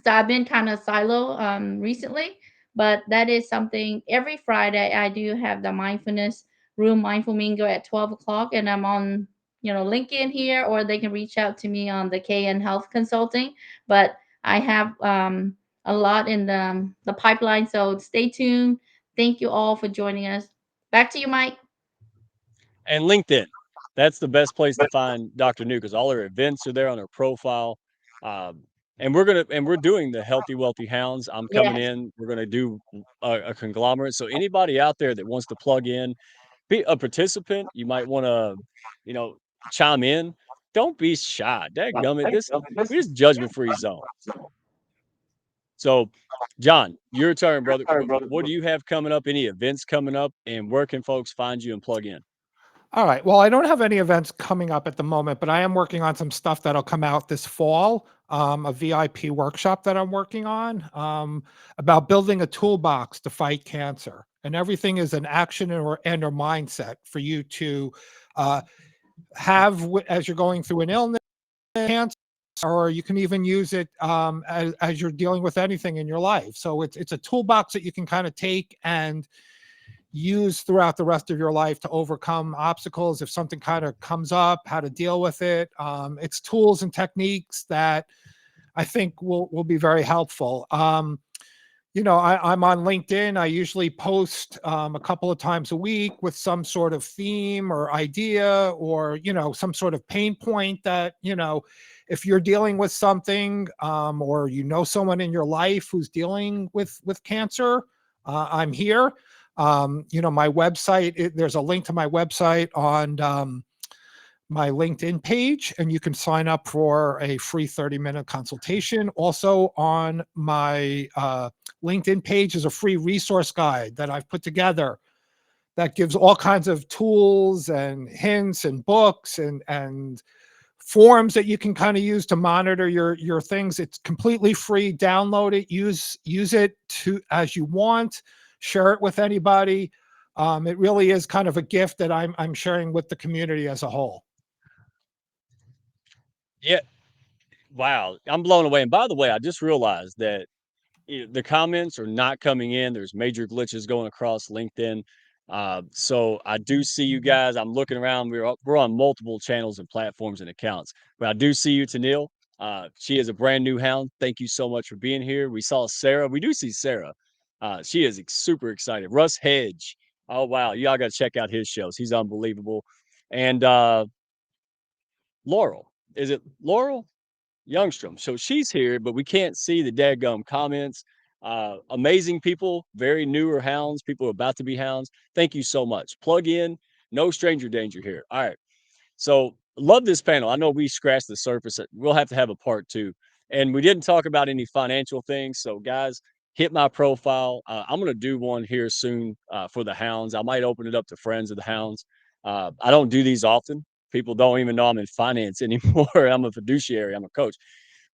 Speaker 4: so I've been kind of silo recently, but that is something every Friday I do have the mindfulness room, mindful mingle at 12 o'clock, and I'm on LinkedIn here, or they can reach out to me on the KN Health Consulting. But I have a lot in the pipeline, so stay tuned. Thank you all for joining us. Back to you, Mike.
Speaker 1: And LinkedIn, that's the best place to find Dr. New because all her events are there on her profile. Um, and we're doing the Healthy Wealthy Hounds. I'm coming
Speaker 4: Yes.
Speaker 1: in. We're gonna do a conglomerate. So anybody out there that wants to plug in, be a participant. You might want to, you know, chime in. Don't be shy. Dadgummit, we just judgment free zone. So, John, your turn, brother. What do you have coming up? Any events coming up, and where can folks find you and plug in?
Speaker 5: All right. Well, I don't have any events coming up at the moment, but I am working on some stuff that'll come out this fall. A VIP workshop that I'm working on about building a toolbox to fight cancer. And everything is an action and a mindset for you to uh, have as you're going through an illness, cancer, or you can even use it as you're dealing with anything in your life. So it's a toolbox that you can kind of take and use throughout the rest of your life to overcome obstacles if something kind of comes up, how to deal with it. It's tools and techniques that I think will be very helpful. I'm on LinkedIn. I usually post a couple of times a week with some sort of theme or idea, or some sort of pain point that if you're dealing with something, or someone in your life who's dealing with cancer, I'm here. My website, there's a link to my website on my LinkedIn page, and you can sign up for a free 30-minute consultation. Also on my LinkedIn page is a free resource guide that I've put together that gives all kinds of tools and hints and books and forms that you can kind of use to monitor your things. It's completely free. Download it, use it to as you want, share it with anybody. It really is kind of a gift that I'm sharing with the community as a whole.
Speaker 1: Yeah. Wow. I'm blown away. And by the way, I just realized that the comments are not coming in. There's major glitches going across LinkedIn. So I do see you guys. I'm looking around. We're on multiple channels and platforms and accounts, but I do see you, Tanil. She is a brand new hound. Thank you so much for being here. We saw Sarah. We do see Sarah. She is super excited. Russ Hedge. Oh wow, y'all got to check out his shows. He's unbelievable. And Laurel, is it Laurel? Youngstrom. So she's here, but we can't see the dadgum comments. Amazing people, very newer hounds, people who are about to be hounds. Thank you so much. Plug in, no stranger danger here. All right. So love this panel. I know we scratched the surface. We'll have to have a part two. And we didn't talk about any financial things. So guys, hit my profile. I'm going to do one here soon for the hounds. I might open it up to friends of the hounds. I don't do these often. People don't even know I'm in finance anymore. I'm a fiduciary. I'm a coach,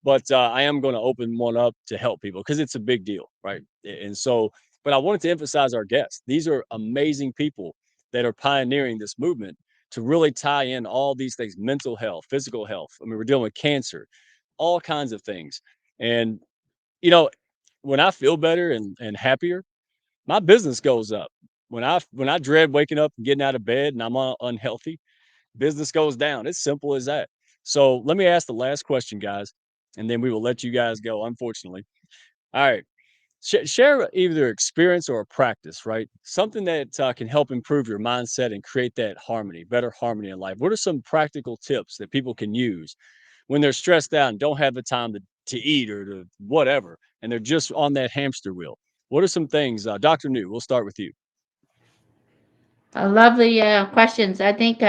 Speaker 1: but I am going to open one up to help people because it's a big deal, right? And so, but I wanted to emphasize our guests. These are amazing people that are pioneering this movement to really tie in all these things: mental health, physical health. I mean, we're dealing with cancer, all kinds of things. And you know, when I feel better and happier, my business goes up. When I dread waking up and getting out of bed and I'm unhealthy, business goes down. It's simple as that. So let me ask the last question, guys, and then we will let you guys go, unfortunately. All right. Share either experience or a practice, right? Something that can help improve your mindset and create that harmony, better harmony in life. What are some practical tips that people can use when they're stressed out and don't have the time to eat or to whatever, and they're just on that hamster wheel? What are some things, Dr. New? We'll start with you.
Speaker 4: Lovely questions. I think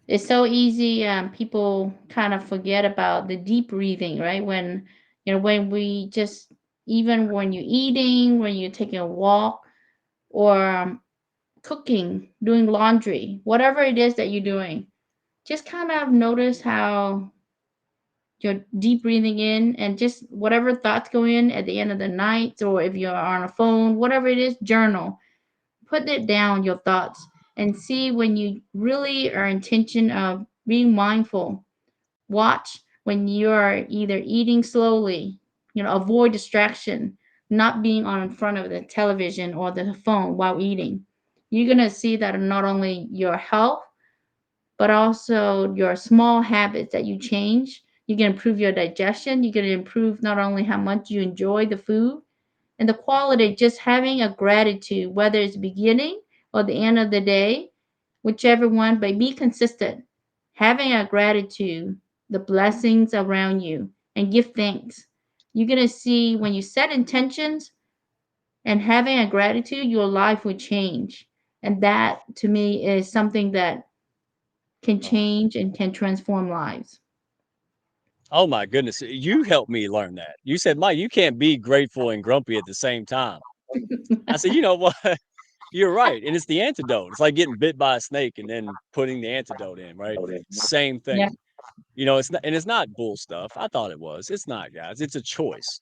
Speaker 4: it's so easy. People kind of forget about the deep breathing, right? When when we just, even when you're eating, when you're taking a walk, or cooking, doing laundry, whatever it is that you're doing, just kind of notice how you're deep breathing in, and just whatever thoughts go in at the end of the night, or if you're on a phone, whatever it is, journal, put it down, your thoughts, and see when you really are intention of being mindful. Watch when you're either eating slowly, avoid distraction, not being on in front of the television or the phone while eating. You're going to see that not only your health, but also your small habits that you change. You can improve your digestion. You can improve not only how much you enjoy the food and the quality, just having a gratitude, whether it's beginning or the end of the day, whichever one, but be consistent. Having a gratitude, the blessings around you, and give thanks. You're going to see when you set intentions and having a gratitude, your life will change. And that to me is something that can
Speaker 1: Oh,
Speaker 4: change and can transform lives.
Speaker 1: oh my goodness, you helped me learn that. You said, Mike, you can't be grateful and grumpy at the same time. I said, you know what? You're right. And it's the antidote. It's like getting bit by a snake and then putting the antidote in, right? Same
Speaker 4: Yeah.
Speaker 1: thing. It's not, and it's not bull stuff. I thought it was. It's not, guys. It's a choice,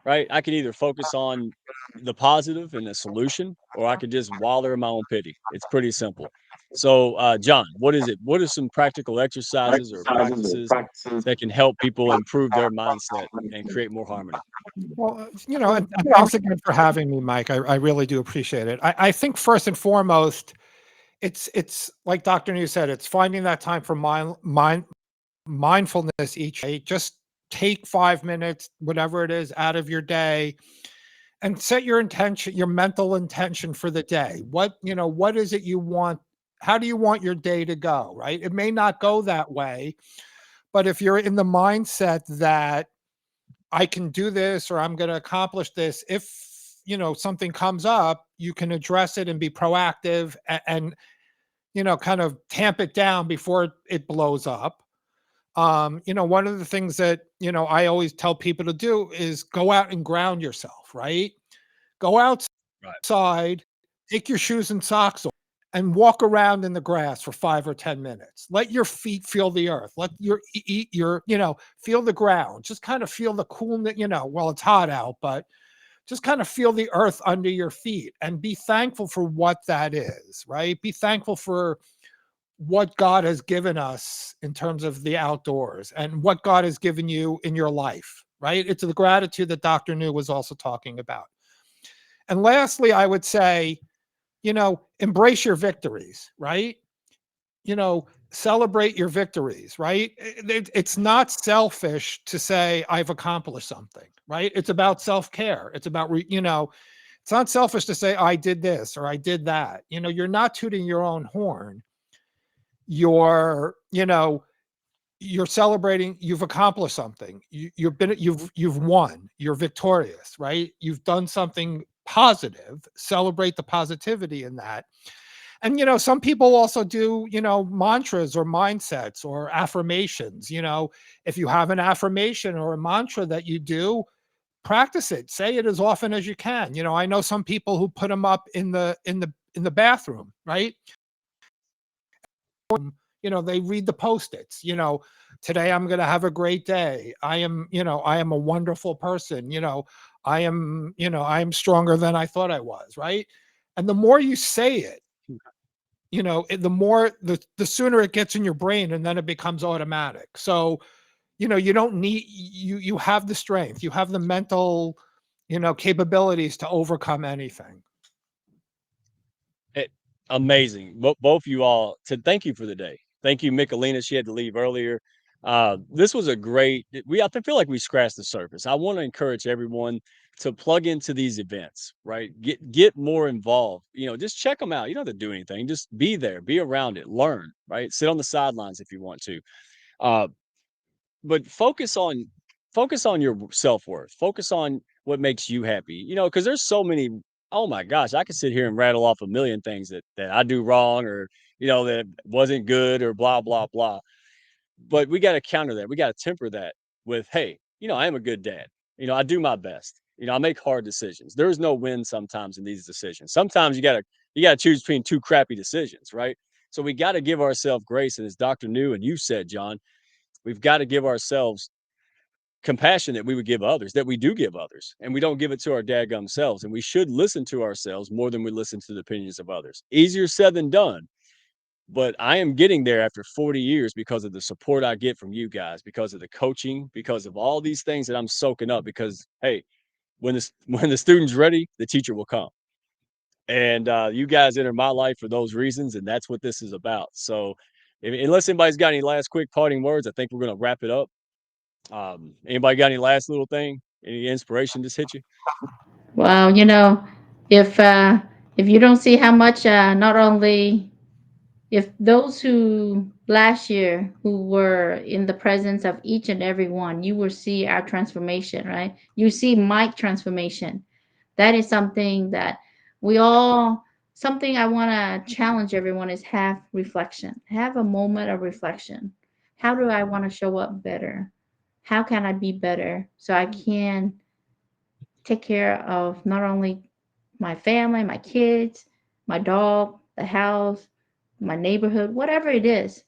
Speaker 1: right? I can either focus on the positive and the solution, or I could just wallow in my own pity. It's pretty simple. So, John, what is it? What are some practical exercises or practices that can help people improve their mindset and create more harmony?
Speaker 5: Well, and thanks again for having me, Mike. I really do appreciate it. I think first and foremost, it's like Dr. New said, it's finding that time for mindfulness each day. Just take 5 minutes, whatever it is, out of your day, and set your intention, your mental intention for the day. What is it you want? How do you want your day to go? Right? It may not go that way, but if you're in the mindset that I can do this or I'm going to accomplish this, if something comes up, you can address it and be proactive, and kind of tamp it down before it blows up. One of the things that I always tell people to do is go out and ground yourself, right? Go
Speaker 1: Right.
Speaker 5: outside, take your shoes and socks off, and walk around in the grass for 5 or 10 minutes. Let your feet feel the earth. Let your eat your feel the ground. Just kind of feel the coolness. Well, it's hot out, but just kind of feel the earth under your feet and be thankful for what that is. Right? Be thankful for what God has given us in terms of the outdoors and what God has given you in your life. Right? It's the gratitude that Dr. New was also talking about. And lastly, I would say, embrace your victories, right? Celebrate your victories, right? It's not selfish to say, I've accomplished something, right? It's about self care. It's about, it's not selfish to say, I did this or I did that. You're not tooting your own horn. You're, you're celebrating, you've accomplished something. You've won, you're victorious, right? You've done something positive. Celebrate the positivity in that. And some people also do mantras or mindsets or affirmations. If you have an affirmation or a mantra that you do, practice it, say it as often as you can. I know some people who put them up in the bathroom, right? They read the post-its. Today I'm going to have a great day. I am a wonderful person. I am stronger than I thought I was, right? And the more you say it, the more the sooner it gets in your brain, and then it becomes automatic. So you don't need, you have the strength, you have the mental capabilities to overcome anything.
Speaker 1: It, amazing. Both you all said thank you for the day. Thank you, Michelina. She had to leave earlier. This was a great. I feel like we scratched the surface. I want to encourage everyone to plug into these events, right? Get more involved. Just check them out. You don't have to do anything. Just be there, be around it, learn, right? Sit on the sidelines if you want to. Uh, but focus on your self-worth. Focus on what makes you happy. Because there's so many. Oh my gosh, I could sit here and rattle off a million things that I do wrong, or that wasn't good, or blah blah blah. But we got to counter that. We got to temper that with, hey, I am a good dad. I do my best. I make hard decisions. There is no win sometimes in these decisions. Sometimes you gotta choose between two crappy decisions, right? So we got to give ourselves grace. And as Dr. New and you said, John, we've got to give ourselves compassion that we would give others, that we do give others, and we don't give it to our dadgum selves. And we should listen to ourselves more than we listen to the opinions of others. Easier said than done, but I am getting there after 40 years because of the support I get from you guys, because of the coaching, because of all these things that I'm soaking up. Because hey, when the student's ready, the teacher will come. And you guys enter my life for those reasons, and that's what this is about. So, unless anybody's got any last quick parting words, I think we're going to wrap it up. Anybody got any last little thing? Any inspiration just hit you?
Speaker 4: Well, if you don't see how much, not only if those who last year who were in the presence of each and every one, you will see our transformation, right? You see Mike transformation. That is something that we all, something I want to challenge everyone is have reflection. Have a moment of reflection. How do I want to show up better? How can I be better so I can take care of not only my family, my kids, my dog, the house, my neighborhood, whatever it is,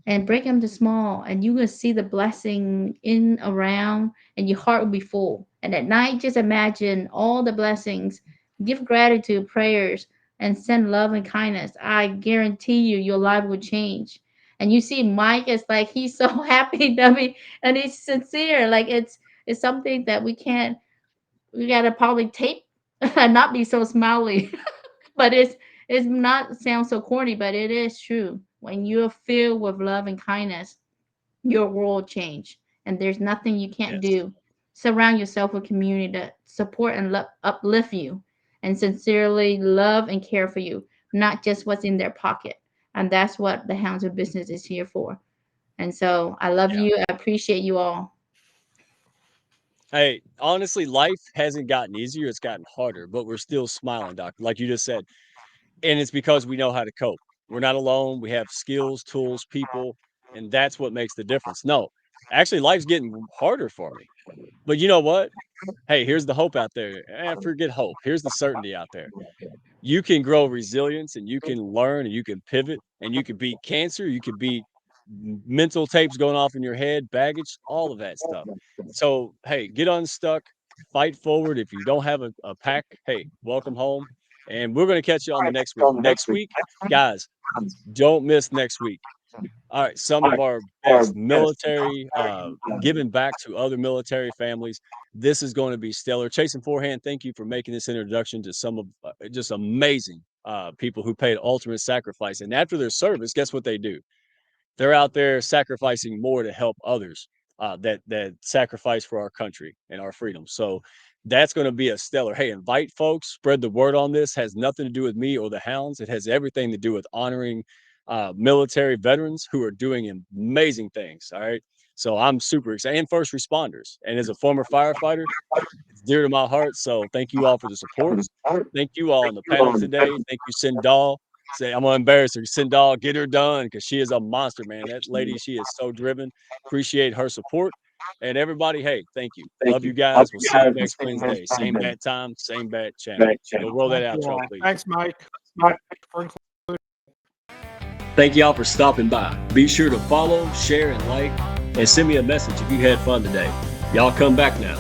Speaker 4: and break them to small, and you will see the blessing in around, and your heart will be full. And at night, just imagine all the blessings, give gratitude, prayers, and send love and kindness. I guarantee you, your life will change. And you see, Mike is like he's so happy, Debbie, and he's sincere. Like it's something that we gotta probably tape and not be so smiley. But it's not sound so corny, but it is true. When you're filled with love and kindness, your world change, and there's nothing you can't
Speaker 1: Yes.
Speaker 4: do. Surround yourself with community that support and uplift you, and sincerely love and care for you, not just what's in their pocket. And that's what the Hounds of Business is here for. And so I love
Speaker 1: Yeah.
Speaker 4: you. I appreciate you all.
Speaker 1: Hey, honestly, life hasn't gotten easier. It's gotten harder, but we're still smiling, doctor. Like you just said. And it's because we know how to cope. We're not alone. We have skills, tools, people, and that's what makes the difference. No, actually, life's getting harder for me. But you know what? Hey, here's the hope out there. Forget hope. Here's the certainty out there. You can grow resilience, and you can learn, and you can pivot, and you can beat cancer. You can beat mental tapes going off in your head, baggage, all of that stuff. So, hey, get unstuck, fight forward. If you don't have a pack, hey, welcome home. And we're going to catch you on the next week. Next week, guys, don't miss next week. All right, some of our best military, giving back to other military families. This is going to be stellar. Chasing Forehand, thank you for making this introduction to some of just amazing people who paid ultimate sacrifice. And after their service, guess what they do? They're out there sacrificing more to help others that sacrifice for our country and our freedom. So that's going to be a stellar. Hey, invite folks, spread the word on this. Has nothing to do with me or the Hounds. It has everything to do with honoring military veterans who are doing amazing things. All right. So I'm super excited, and first responders. And as a former firefighter, it's dear to my heart. So thank you all for the support. Thank you all on the panel today. Thank you, Sindal. Say, I'm gonna embarrass her. Sindal, get her done because she is a monster, man. That lady, she is so driven. Appreciate her support. And everybody, hey, thank you. Love you guys. We'll see you next Wednesday. Same bad time, same bad channel. Go roll that
Speaker 5: Thank you
Speaker 1: outro,
Speaker 5: all.
Speaker 1: please.
Speaker 5: Thanks, Mike. For
Speaker 1: Thank y'all for stopping by. Be sure to follow, share, and like, and send me a message if you had fun today. Y'all come back now.